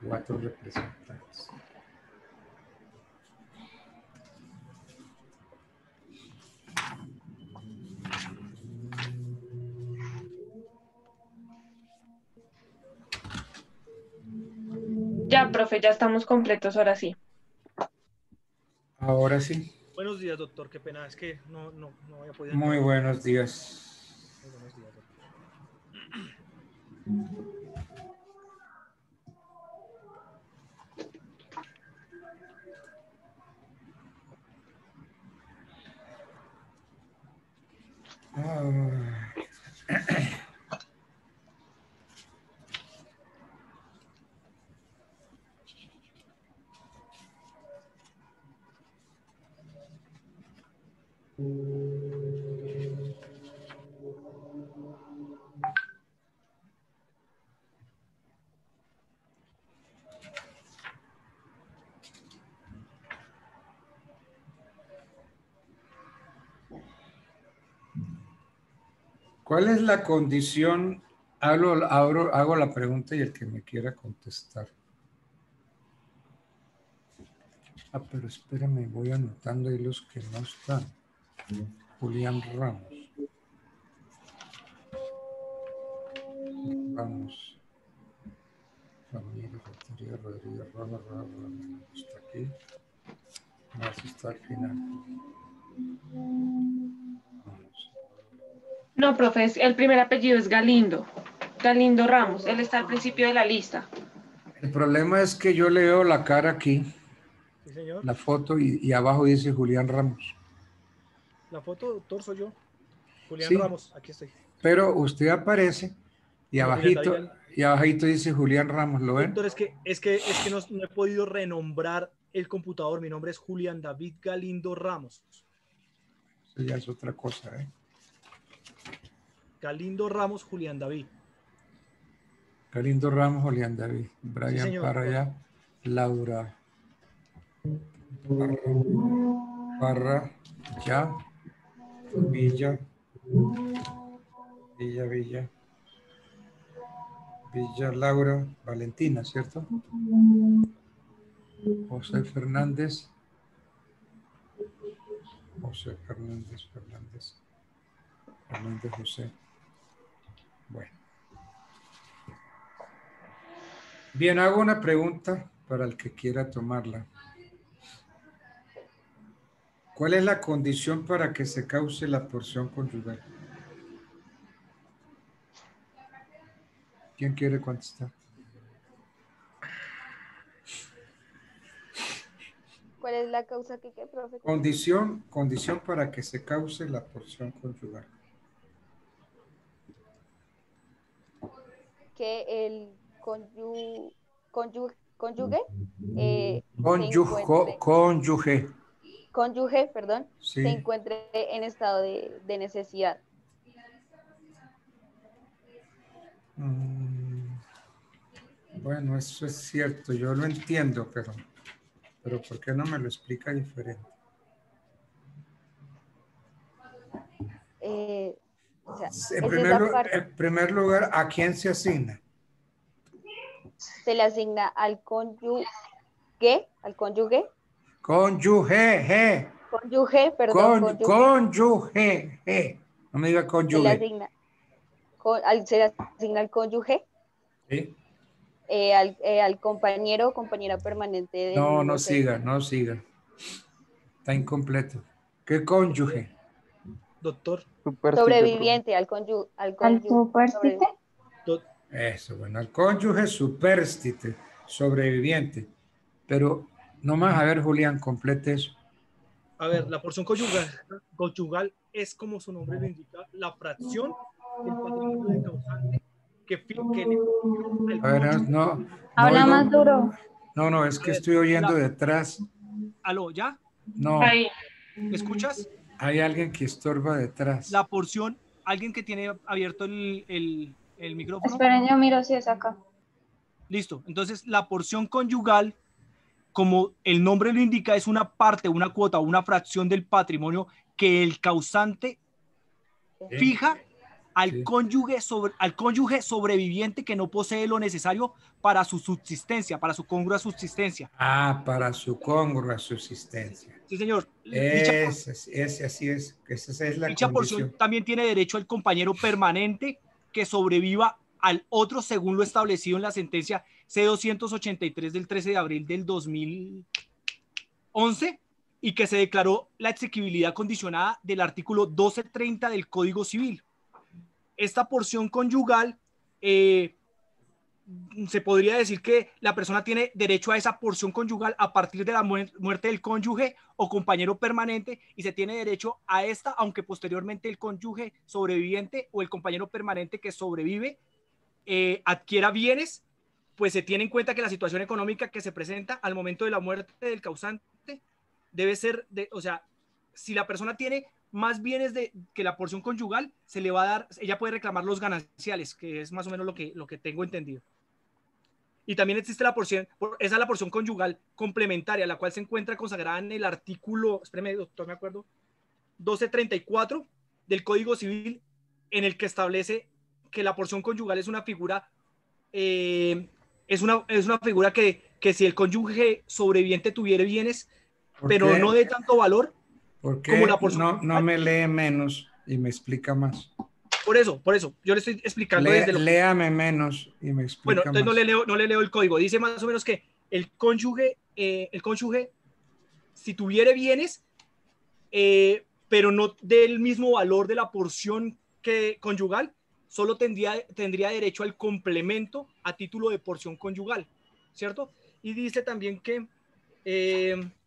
4 representantes. Ya, profe, ya estamos completos, ahora sí. Ahora sí. Buenos días, doctor. Qué pena, es que no había podido. Muy buenos días. Muy buenos días, doctor. ¿Cuál es la condición? Hago la pregunta y el que me quiera contestar. Pero espérame, voy anotando ahí los que no están. Julián Ramos. Ramírez, Rodríguez, Ramos, está aquí. Eso está al final. No, profe, el primer apellido es Galindo. Galindo Ramos. Él está al principio de la lista. El problema es que yo le veo la cara aquí, Sí, señor. la foto, y abajo dice Julián Ramos. La foto, doctor, soy yo. Julián Sí. Ramos, aquí estoy. Pero usted aparece y No, abajito dice Julián Ramos, ¿lo ven? Doctor, es que no he podido renombrar el computador. Mi nombre es Julián David Galindo Ramos. Eso ya es otra cosa, ¿eh? Galindo Ramos, Julián David. Galindo Ramos, Julián David, Brian Sí, señor. Parra, Laura Parra, ya, Villa, Laura, Valentina, ¿cierto? José Fernández, José. Bueno. Bien, hago una pregunta para el que quiera tomarla. ¿Cuál es la condición para que se cause la porción conyugal? ¿Quién quiere contestar? ¿Cuál es la causa que profe? Condición para que se cause la porción conyugal. Que el cónyuge sí, se encuentre en estado de necesidad. Bueno, eso es cierto, yo lo entiendo, pero ¿por qué no me lo explica diferente? O sea, en primer lugar, ¿a quién se asigna? Se le asigna al cónyuge. Cónyuge. No me diga cónyuge. Se le asigna al cónyuge. ¿Sí? Al compañero o compañera permanente. No siga. Está incompleto. ¿Qué cónyuge? Doctor. Sobreviviente, al cónyuge. ¿Supérstite? Eso, bueno, al cónyuge supérstite, sobreviviente. Pero nomás, a ver, Julián, complete eso. A ver, la porción conyugal es, como su nombre lo indica, la fracción del patrimonio del causante que a ver, no. Habla más duro. No, es que estoy oyendo detrás. ¿Aló, ya? No. Ahí. ¿Me escuchas? Hay alguien que estorba detrás. La porción, alguien que tiene abierto el micrófono. Esperen, yo miro si es acá. Listo. Entonces, la porción conyugal, como el nombre lo indica, es una parte, una cuota, una fracción del patrimonio que el causante fija al cónyuge sobreviviente que no posee lo necesario para su subsistencia, para su congrua subsistencia. Para su congrua subsistencia. Sí, señor. Así es. Esa es la dicha condición. porción también tiene derecho el compañero permanente que sobreviva al otro según lo establecido en la sentencia C-283 del 13 de abril del 2011 y que se declaró la exequibilidad condicionada del artículo 1230 del Código Civil. Esta porción conyugal, se podría decir que la persona tiene derecho a esa porción conyugal a partir de la muerte del cónyuge o compañero permanente y se tiene derecho a esta, aunque posteriormente el cónyuge sobreviviente o el compañero permanente que sobrevive adquiera bienes, pues se tiene en cuenta que la situación económica que se presenta al momento de la muerte del causante debe ser, o sea, si la persona tiene más bienes que la porción conyugal, se le va a dar, ella puede reclamar los gananciales, que es más o menos lo que tengo entendido. Y también existe la porción, esa es la porción conyugal complementaria, la cual se encuentra consagrada en el artículo, espérame, doctor, me acuerdo, 1234 del Código Civil, en el que establece que la porción conyugal es una figura, es una figura que si el cónyuge sobreviviente tuviera bienes, pero no de tanto valor, ¿por qué como la porción no me lee menos y me explica más? Por eso, yo le estoy explicando léame menos y me explica bueno, entonces más. no le leo el código. Dice más o menos que el cónyuge si tuviere bienes, pero no del mismo valor de la porción que conyugal, solo tendría derecho al complemento a título de porción conyugal, ¿cierto? Y dice también que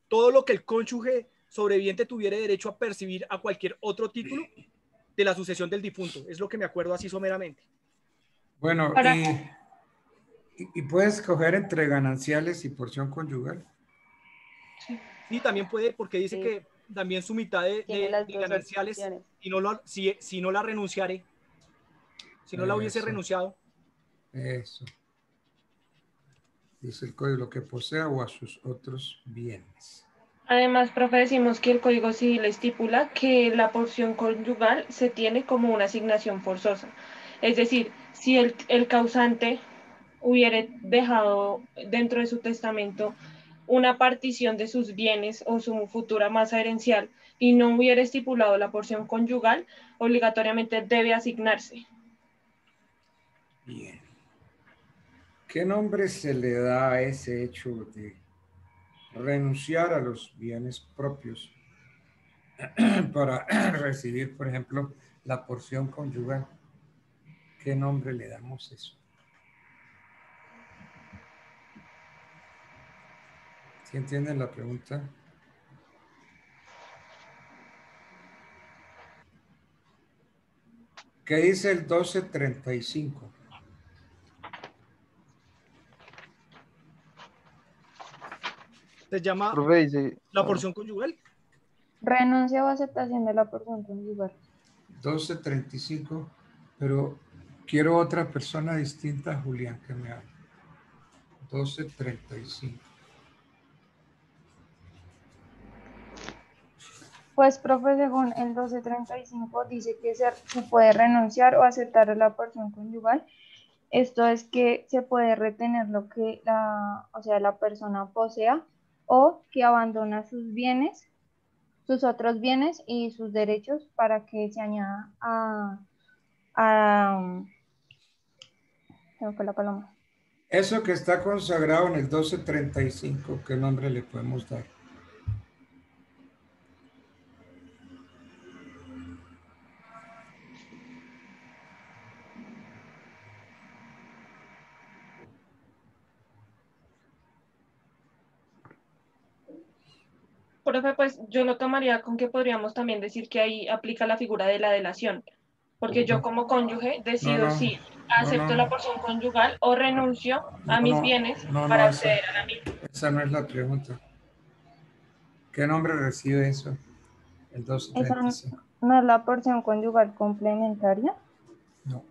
todo lo que el cónyuge sobreviviente tuviera derecho a percibir a cualquier otro título de la sucesión del difunto. Es lo que me acuerdo así someramente. Bueno, y puedes escoger entre gananciales y porción conyugal. Sí, también puede, porque dice que también su mitad de gananciales, si no la renunciare, si no la hubiese renunciado. Eso. Dice el código, lo que posea o a sus otros bienes. Además, profe, decimos que el Código Civil estipula que la porción conyugal se tiene como una asignación forzosa. Es decir, si el causante hubiera dejado dentro de su testamento una partición de sus bienes o su futura masa herencial y no hubiera estipulado la porción conyugal, obligatoriamente debe asignarse. Bien. ¿Qué nombre se le da a ese hecho de renunciar a los bienes propios para recibir, por ejemplo, la porción conyugal? ¿Qué nombre le damos a eso? ¿Sí entienden la pregunta? ¿Qué dice el 1235? Se llama la porción conyugal. Renuncia o aceptación de la porción conyugal. 1235, pero quiero otra persona distinta a Julián que me hable. 1235. Pues, profe, según el 1235 dice que se puede renunciar o aceptar la porción conyugal. Esto es que se puede retener lo que la persona posea o que abandona sus bienes, sus otros bienes y sus derechos para que se añada ¿qué fue la paloma? Eso que está consagrado en el 1235, ¿qué nombre le podemos dar? Profe, pues yo lo tomaría con que podríamos también decir que ahí aplica la figura de la delación, porque yo como cónyuge decido si acepto la porción conyugal o renuncio a mis bienes para acceder a la misma. Esa no es la pregunta. ¿Qué nombre recibe eso? El 1235. ¿Esa no es la porción conyugal complementaria? No.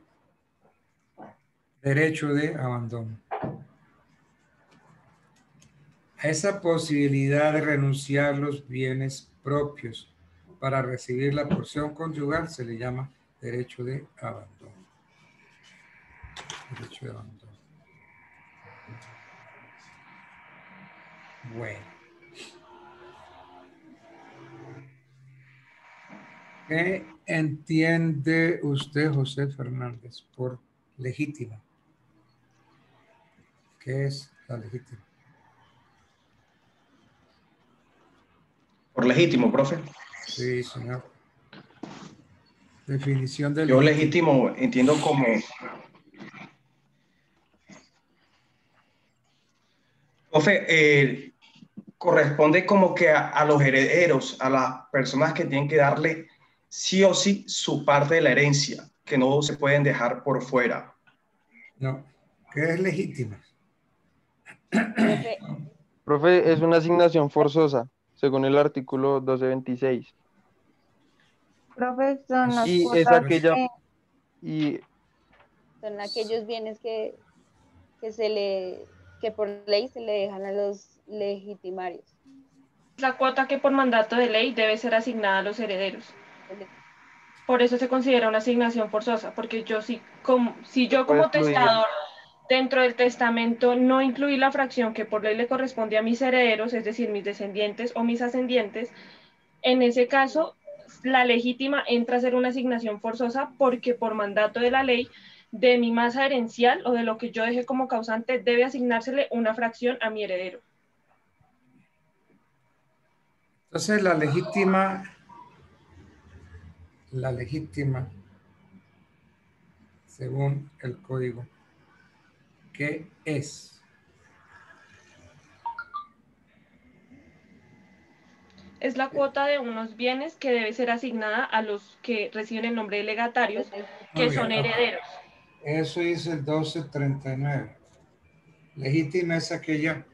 Derecho de abandono. A esa posibilidad de renunciar los bienes propios para recibir la porción conyugal se le llama derecho de abandono. Derecho de abandono. Bueno. ¿Qué entiende usted, José Fernández, por legítima? ¿Qué es la legítima? Por legítimo, profe. Sí, señor. Definición de Yo legítimo entiendo como profe, corresponde como que a los herederos, a las personas que tienen que darle sí o sí su parte de la herencia, que no se pueden dejar por fuera. No, ¿qué es legítima? Profe, es una asignación forzosa, según el artículo 1226. Profe, son las Y cuotas es aquella... Son aquellos bienes que por ley se le dejan a los legitimarios. La cuota que por mandato de ley debe ser asignada a los herederos. Por eso se considera una asignación forzosa, porque si yo como testador dentro del testamento no incluí la fracción que por ley le corresponde a mis herederos, es decir, mis descendientes o mis ascendientes, en ese caso la legítima entra a ser una asignación forzosa porque por mandato de la ley de mi masa herencial o de lo que yo dejé como causante debe asignársele una fracción a mi heredero. Entonces la legítima, según el código, ¿qué es? Es la cuota de unos bienes que debe ser asignada a los que reciben el nombre de legatarios, que son herederos. Eso dice el 1239. Legítima es aquella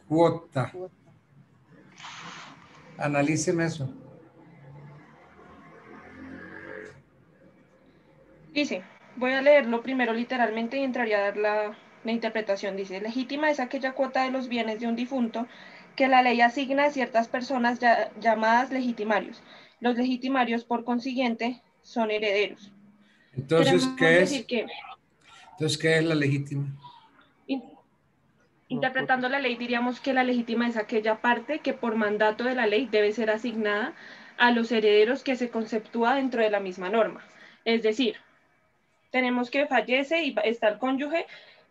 cuota. Analíceme eso. Dice, voy a leerlo primero literalmente y entraría a dar la interpretación. Dice, legítima es aquella cuota de los bienes de un difunto que la ley asigna a ciertas personas llamadas legitimarios. Los legitimarios, por consiguiente, son herederos. Entonces, ¿qué es? Entonces, ¿qué es la legítima? Interpretando la ley, diríamos que la legítima es aquella parte que por mandato de la ley debe ser asignada a los herederos que se conceptúa dentro de la misma norma. Es decir, tenemos que fallece y está el cónyuge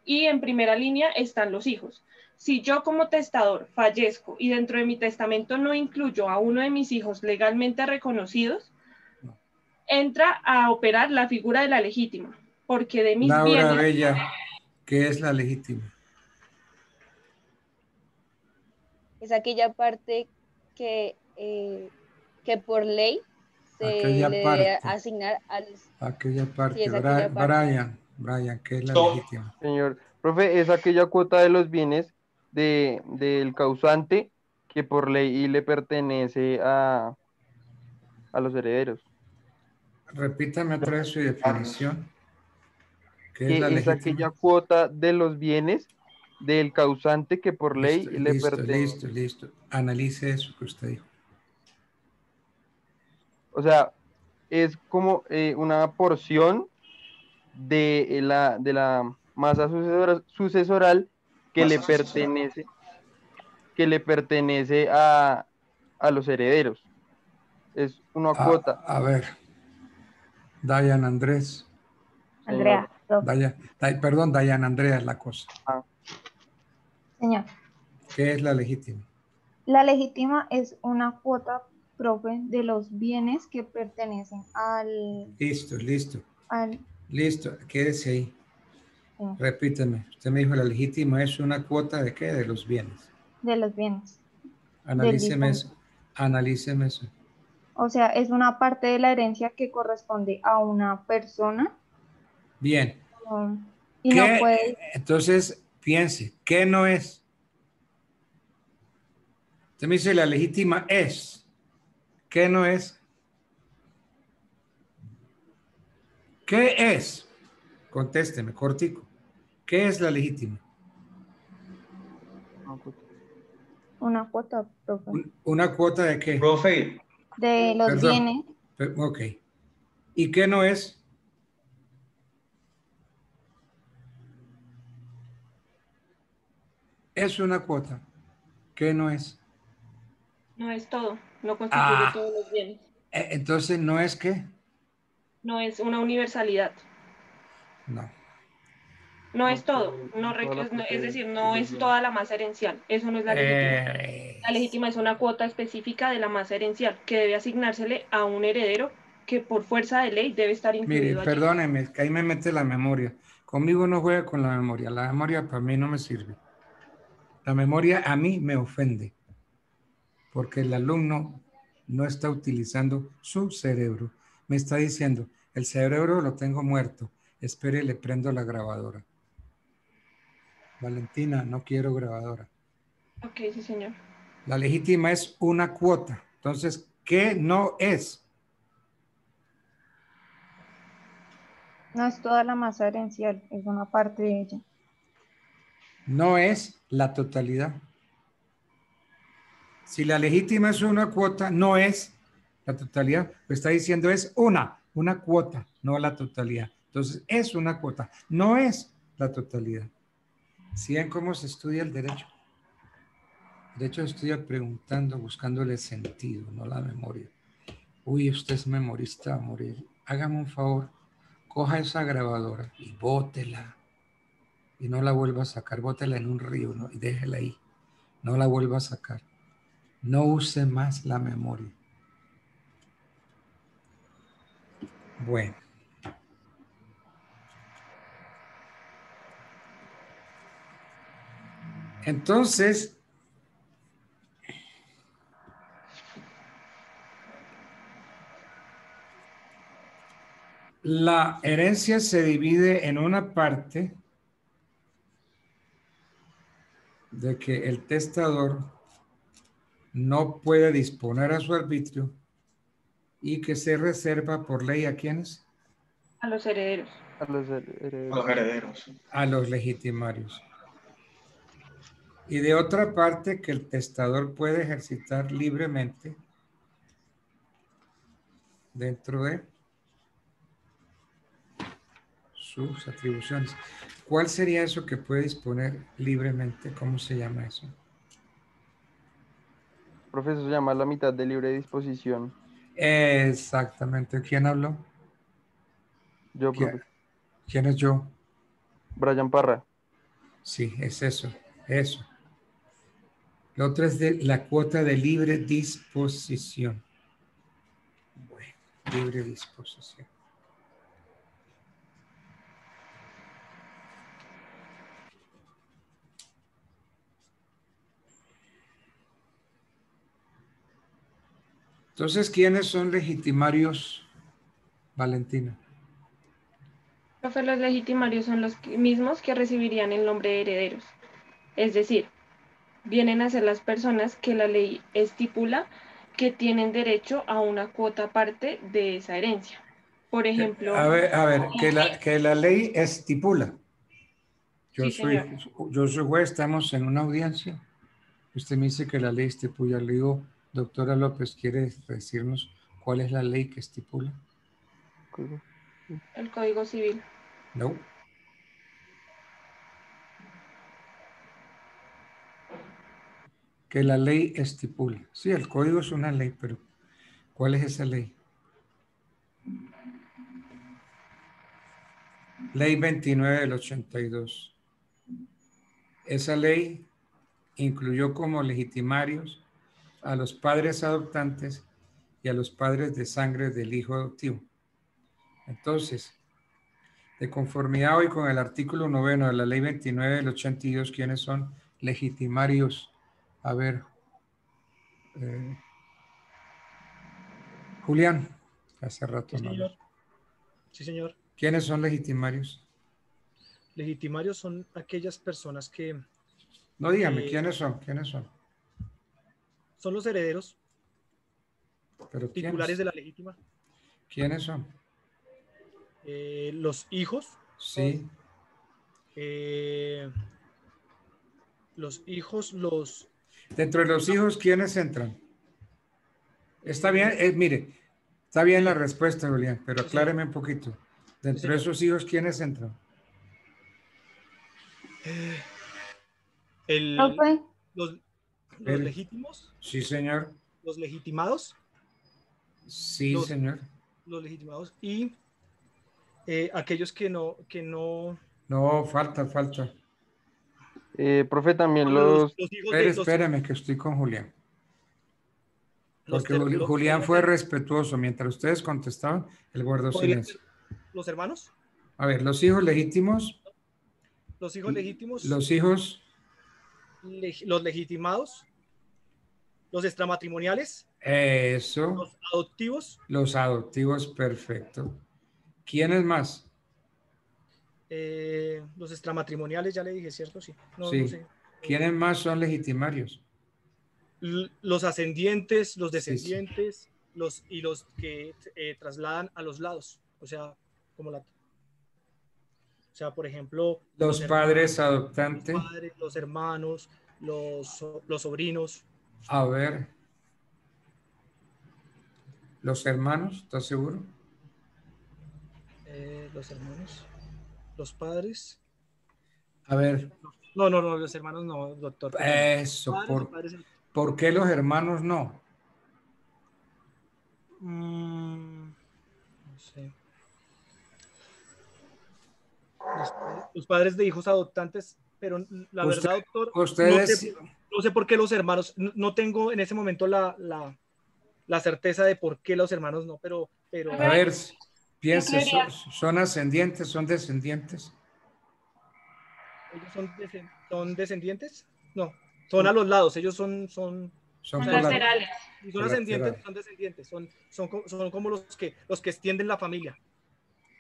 y en primera línea están los hijos. Si yo como testador fallezco y dentro de mi testamento no incluyo a uno de mis hijos legalmente reconocidos, entra a operar la figura de la legítima, porque de mis Laura bienes... Bella, ¿qué es la legítima? Es aquella parte que por ley se le debe asignar a los... Aquella parte. Sí, aquella parte. Brian, ¿qué es la legítima? Señor, profe, es aquella cuota de los bienes del causante que por ley le pertenece a los herederos. Repítame otra vez su definición. ¿Qué es la legítima? Es aquella cuota de los bienes del causante que por ley le pertenece. Listo. Analice eso que usted dijo. O sea, es como una porción de la masa sucesoral que le pertenece a los herederos. Es una cuota. A ver, Dayan Andrés. Andrea. Dayan Andrea es la cosa. Señor. ¿Qué es la legítima? La legítima es una cuota, profe, de los bienes que pertenecen al... Listo. Al... Listo, quédese ahí. Sí. Repíteme, usted me dijo la legítima es una cuota de qué, de los bienes. De los bienes. Analíceme eso. O sea, es una parte de la herencia que corresponde a una persona. Bien. Y no puede... Entonces, piense, ¿qué no es? Usted me dice la legítima es. ¿Qué no es? ¿Qué es? Contésteme, cortico. ¿Qué es la legítima? Una cuota, profe. ¿Una cuota de qué? Profe. De los bienes. Ok. ¿Y qué no es? Es una cuota. ¿Qué no es? No es todo. No constituye todos los bienes. Entonces, ¿no es qué? No es una universalidad. No. No es todo. Es decir, no es toda la masa herencial. Eso no es la legítima. La legítima es una cuota específica de la masa herencial que debe asignársele a un heredero que por fuerza de ley debe estar incluido. Mire, perdóneme, que ahí me mete la memoria. Conmigo no juega con la memoria. La memoria para mí no me sirve. La memoria a mí me ofende. Porque el alumno no está utilizando su cerebro. Me está diciendo, el cerebro lo tengo muerto. Espere, le prendo la grabadora. Valentina, no quiero grabadora. Ok, sí, señor. La legítima es una cuota. Entonces, ¿qué no es? No es toda la masa herencial, es una parte de ella. No es la totalidad. Si la legítima es una cuota, no es la totalidad. Lo que está diciendo es una cuota, no la totalidad. Entonces, es una cuota, no es la totalidad. ¿Sí ven cómo se estudia el derecho? El derecho se estudia preguntando, buscándole sentido, no la memoria. Uy, usted es memorista a morir. Hágame un favor, coja esa grabadora y bótela. Y no la vuelva a sacar, bótela en un río, ¿no? Y déjela ahí. No la vuelva a sacar. No use más la memoria. Bueno. Entonces, la herencia se divide en una parte de que el testador no puede disponer a su arbitrio y que se reserva por ley ¿a quiénes? A los herederos. A los herederos. A los herederos. A los legitimarios. Y de otra parte que el testador puede ejercitar libremente dentro de sus atribuciones. ¿Cuál sería eso que puede disponer libremente? ¿Cómo se llama eso? Profesor, se llama la mitad de libre disposición. Exactamente. ¿Quién habló? Yo, profe. ¿Quién es yo? Brian Parra. Sí, es eso. Eso. La otra es de la cuota de libre disposición. Bueno, libre disposición. Entonces, ¿quiénes son legitimarios, Valentina? Profe, los legitimarios son los mismos que recibirían el nombre de herederos. Es decir, vienen a ser las personas que la ley estipula que tienen derecho a una cuota aparte de esa herencia. Por ejemplo... A ver, que la ley estipula. Yo soy juez, estamos en una audiencia. Usted me dice que la ley estipula. Le digo, doctora López, ¿quiere decirnos cuál es la ley que estipula? El Código Civil. No. Que la ley estipula. Sí, el código es una ley, pero ¿cuál es esa ley? Ley 29 del 82. Esa ley incluyó como legitimarios a los padres adoptantes y a los padres de sangre del hijo adoptivo. Entonces, de conformidad hoy con el artículo 9 de la ley 29 del 82, ¿quiénes son legitimarios? A ver, Julián, hace rato sí, no. señor. Sí, señor. ¿Quiénes son legitimarios? Legitimarios son aquellas personas que... No, dígame, ¿quiénes son? ¿Quiénes son? Son los herederos ¿Pero titulares de la legítima. ¿Quiénes son? Los hijos. Sí. Los hijos, los... Dentro de los hijos, ¿quiénes entran? Está bien, mire, está bien la respuesta, Julián, pero acláreme un poquito. Dentro de esos hijos, ¿quiénes entran? Los legítimos. Sí, señor. Los legitimados. Sí, señor. Los legitimados y aquellos que no... No, falta. Profe, también los hijos Espérame, que estoy con Julián. Porque Julián fue respetuoso. Mientras ustedes contestaban, él guardó silencio. ¿Los hermanos? A ver, los hijos legítimos. Los hijos legítimos. Los hijos. Los legitimados. Los extramatrimoniales. Eso. Los adoptivos. Los adoptivos, perfecto. ¿Quiénes más? Los extramatrimoniales, ya le dije, ¿cierto? Sí. Sí. No sé. ¿Quiénes más son legitimarios? Los ascendientes, los descendientes, sí. Los que trasladan a los lados. O sea, por ejemplo... Los padres adoptantes. Los padres, los hermanos, los sobrinos. A ver. ¿Los hermanos? ¿Estás seguro? Los hermanos. Los padres. A ver. No, los hermanos no, doctor. Eso, ¿por qué los hermanos no? No sé. Los padres de hijos adoptantes, pero la verdad, doctor, ustedes, No sé por qué los hermanos, no tengo en ese momento la certeza de por qué los hermanos no, pero... A ver, piense, ¿son ascendientes, son descendientes? ¿Ellos son descendientes? No, son a los lados, ellos son laterales. Y son ascendientes, son descendientes, son como los que extienden la familia.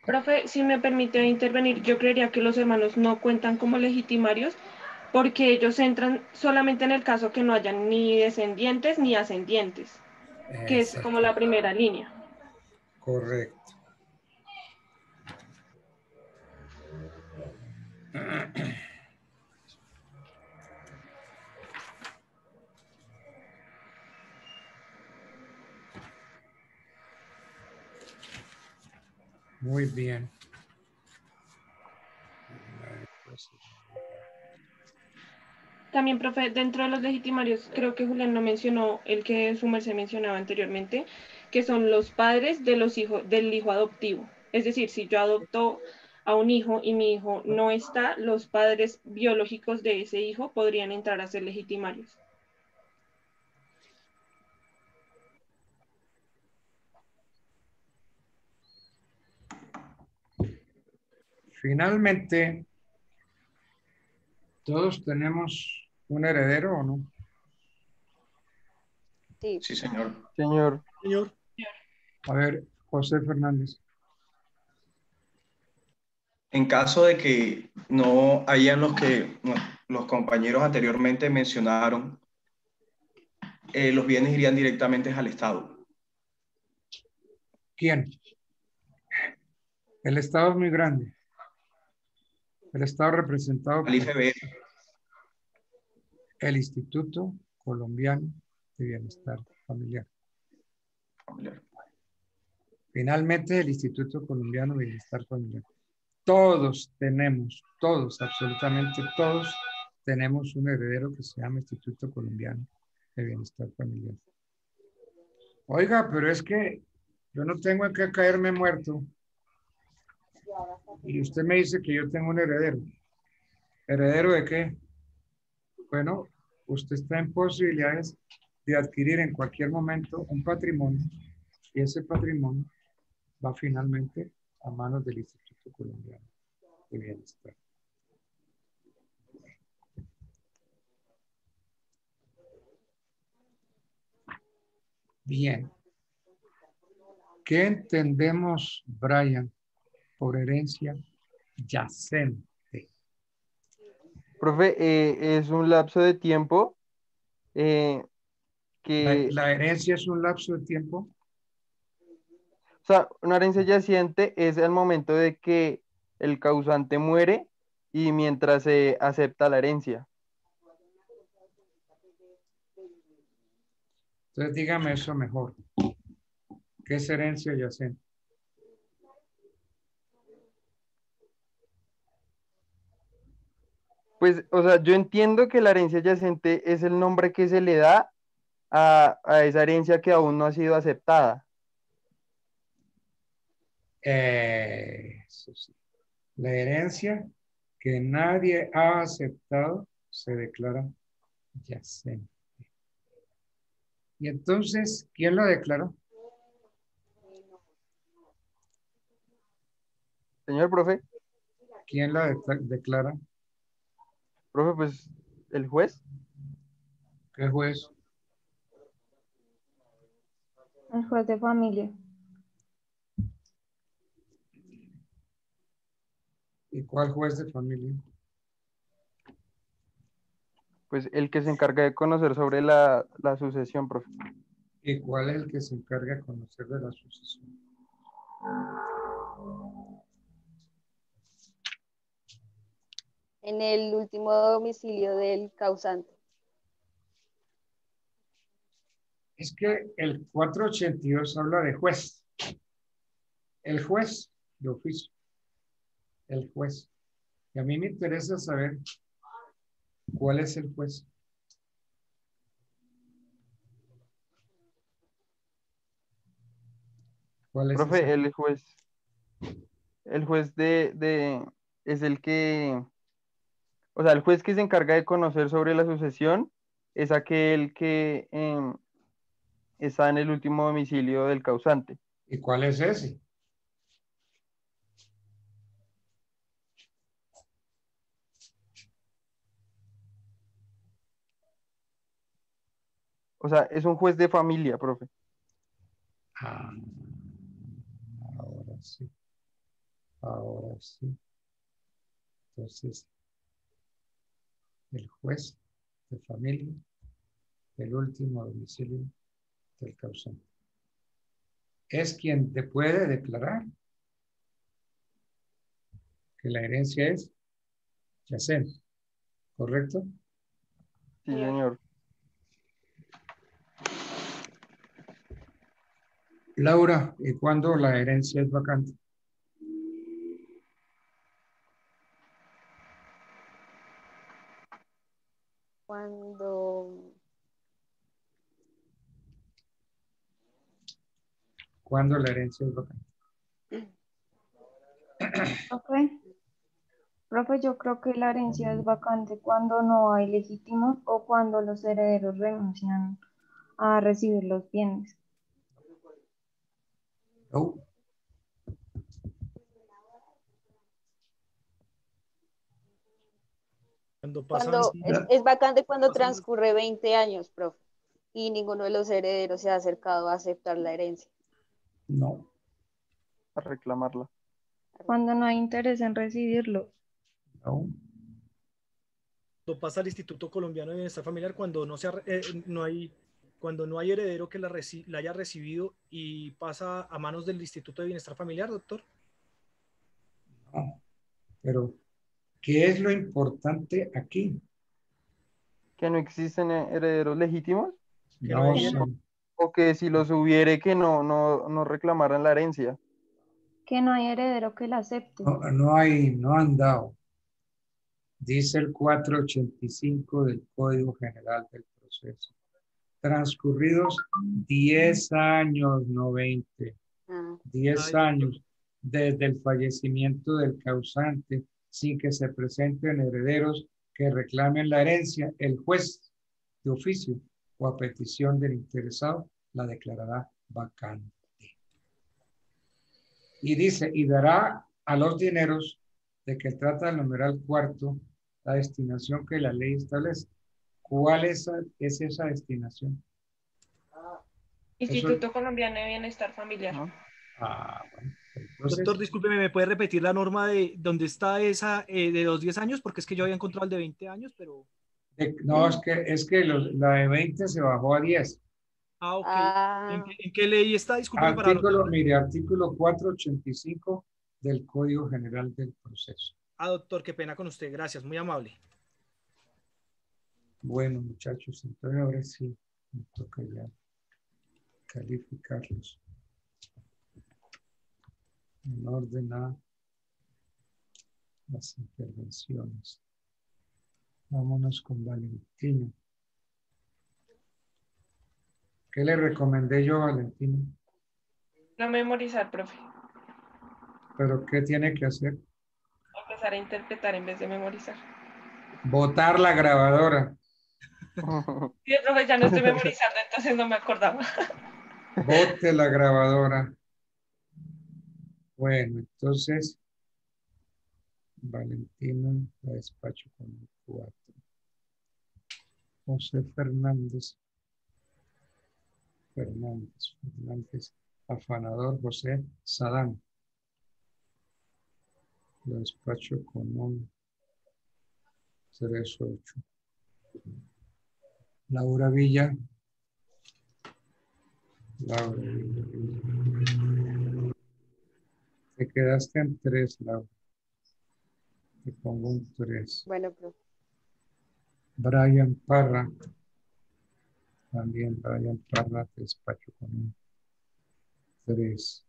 Profe, si me permite intervenir, yo creería que los hermanos no cuentan como legitimarios porque ellos entran solamente en el caso que no hayan ni descendientes ni ascendientes, que es como la primera línea. Correcto. Muy bien. También, profe, dentro de los legitimarios, creo que Julián no mencionó el que su merced mencionaba anteriormente, que son los padres de los hijos, del hijo adoptivo. Es decir, si yo adopto a un hijo y mi hijo no está, los padres biológicos de ese hijo podrían entrar a ser legitimarios. Finalmente, ¿todos tenemos un heredero o no? Sí, sí señor. Señor. A ver, José Fernández. En caso de que no hayan los compañeros anteriormente mencionaron, los bienes irían directamente al Estado. ¿Quién? El Estado es muy grande. El Estado representado por el Instituto Colombiano de Bienestar Familiar. Finalmente, el Instituto Colombiano de Bienestar Familiar. Todos tenemos, todos, absolutamente todos, tenemos un heredero que se llama Instituto Colombiano de Bienestar Familiar. Oiga, pero es que yo no tengo en qué caerme muerto. Y usted me dice que yo tengo un heredero. ¿Heredero de qué? Bueno, usted está en posibilidades de adquirir en cualquier momento un patrimonio y ese patrimonio va finalmente a manos del Instituto Colombiano de Bienestar. Bien. ¿Qué entendemos, Brian, por herencia yacente? Profe, es un lapso de tiempo que... ¿La herencia es un lapso de tiempo? O sea, una herencia yaciente es el momento de que el causante muere y mientras se acepta la herencia. Entonces dígame eso mejor. ¿Qué es herencia yacente? Pues, o sea, yo entiendo que la herencia yacente es el nombre que se le da a esa herencia que aún no ha sido aceptada. Eso sí. La herencia que nadie ha aceptado se declara yacente. Y entonces, ¿quién la declaró? Señor profe. ¿Quién la declara? Profe, pues, ¿el juez? ¿Qué juez? El juez de familia. ¿Y cuál juez de familia? Pues el que se encarga de conocer sobre la sucesión, profe. ¿Y cuál es el que se encarga de conocer de la sucesión? En el último domicilio del causante. Es que el 482 habla de juez. El juez de oficio. El juez. Y a mí me interesa saber cuál es el juez. ¿Cuál es profe, ese? el juez es el que, o sea, el juez que se encarga de conocer sobre la sucesión es aquel que está en el último domicilio del causante. ¿Y cuál es ese? O sea, es un juez de familia, profe. Ah, ahora sí. Ahora sí. Entonces, el juez de familia, el último domicilio del causante, es quien te puede declarar que la herencia es yacente, ¿correcto? Sí, señor. Laura, ¿y cuándo la herencia es vacante? ¿Cuándo la herencia es vacante? Profe, yo creo que la herencia es vacante cuando no hay legítimos o cuando los herederos renuncian a recibir los bienes. No. Es vacante cuando transcurre 20 años, profe, y ninguno de los herederos se ha acercado a aceptar la herencia. No. A reclamarla. Cuando no hay interés en recibirlo. No. Lo pasa al Instituto Colombiano de Bienestar Familiar cuando cuando no hay heredero que la haya recibido y pasa a manos del Instituto de Bienestar Familiar, doctor. No. Pero, ¿qué es lo importante aquí? Que no existen herederos legítimos. No, o que si los hubiere que no reclamaran la herencia. Que no hay heredero que la acepte. No han dado. Dice el 485 del Código General del Proceso. Transcurridos 10 años, no 20. 10 años desde el fallecimiento del causante, sin que se presenten herederos que reclamen la herencia, el juez de oficio o a petición del interesado la declarará vacante. Y dice, y dará a los dineros de que trata el numeral cuarto la destinación que la ley establece. ¿Cuál es esa destinación? Instituto Colombiano de Bienestar Familiar. Bueno. Entonces, doctor, discúlpeme, ¿me puede repetir la norma de dónde está esa de los 10 años? Porque es que yo había encontrado el de 20 años, pero... No, es que la de 20 se bajó a 10. Ah, ok. ¿En qué ley está? Discúlpeme Mire, artículo 485 del Código General del Proceso. Doctor, qué pena con usted. Gracias, muy amable. Bueno, muchachos, entonces ahora sí me toca ya calificarlos en orden a las intervenciones. Vámonos con Valentina. ¿Qué le recomendé yo a Valentina? No memorizar, profe. ¿Pero qué tiene que hacer? Empezar a interpretar en vez de memorizar. Botar la grabadora. Sí, profe, ya no estoy memorizando, entonces no me acordaba. Bote la grabadora. Bueno, entonces, Valentina la despacho con el 4. José Fernández, afanador José Sadán. Lo despacho con un 3-8. Laura Villa. Te quedaste en 3, Laura. Te pongo un 3. Bueno, profe. Brian Parra. También Brian Parra, te despacho con un 3.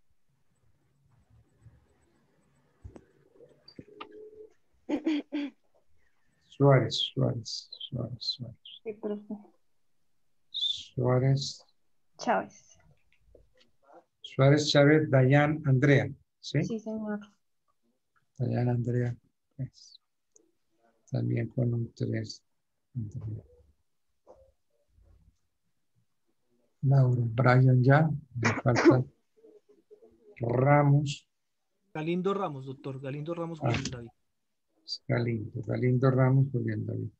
Suárez. Sí, profe. Suárez Chávez, Dayan Andrea. ¿Sí? Sí, señor. Dayan Andrea. Pues, también con un 3. Andrea. Laura, Brian ya, me falta Ramos. Galindo Ramos, doctor. Galindo Ramos, Julián David. Galindo Ramos, Julián David.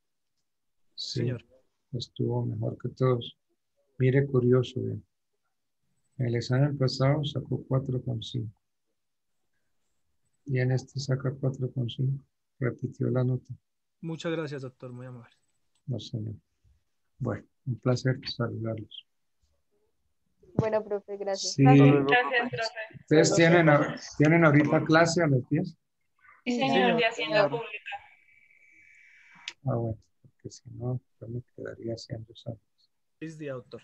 Sí, señor. Estuvo mejor que todos. Mire, curioso, bien. En el examen pasado sacó 4,5. Y en este saca 4,5. Repitió la nota. Muchas gracias, doctor. Muy amable. No, señor. Bueno, un placer saludarlos. Bueno, profe, gracias. Sí. Gracias, profe. ¿Ustedes tienen ahorita clase a las 10? Sí, señor, de Hacienda Pública. Ah, bueno, porque si no, yo me quedaría haciendo exámenes. Feliz día, doctor.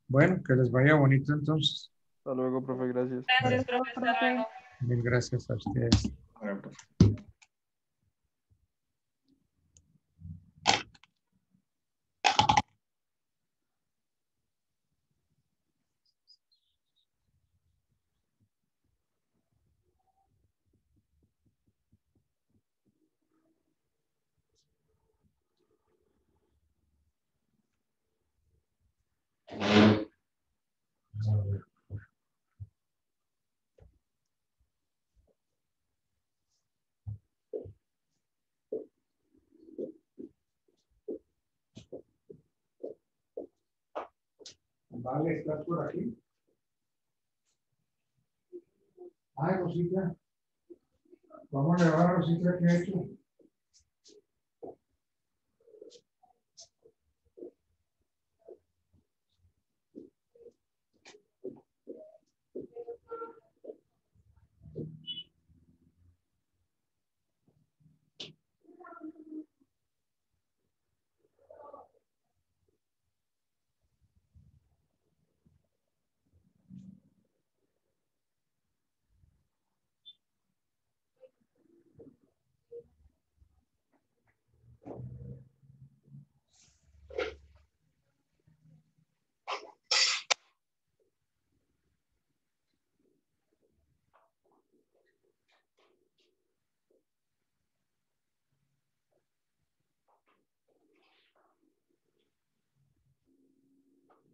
Bueno, que les vaya bonito entonces. Hasta luego, profe, gracias. Gracias, profe, hasta luego. Mil gracias a ustedes. Vale, ¿estás por aquí? Ay, Rosita. ¿Cómo le va a Rosita? ¿Qué ha hecho?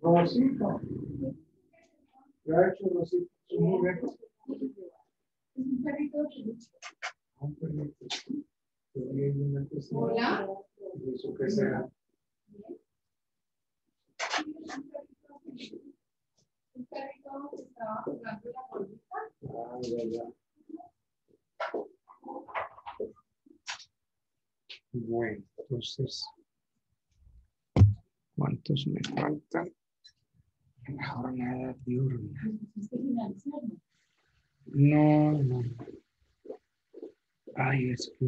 Rosita. ¿Qué ha hecho Rosita? ¿Su juguete? Un perrito. Un perrito. Hola. ¿Y eso qué será? Un perrito que estaba jugando la bolita. Ah, ya. Bueno, entonces, ¿cuántos me faltan? En la jornada diurna. No. Ay, es que...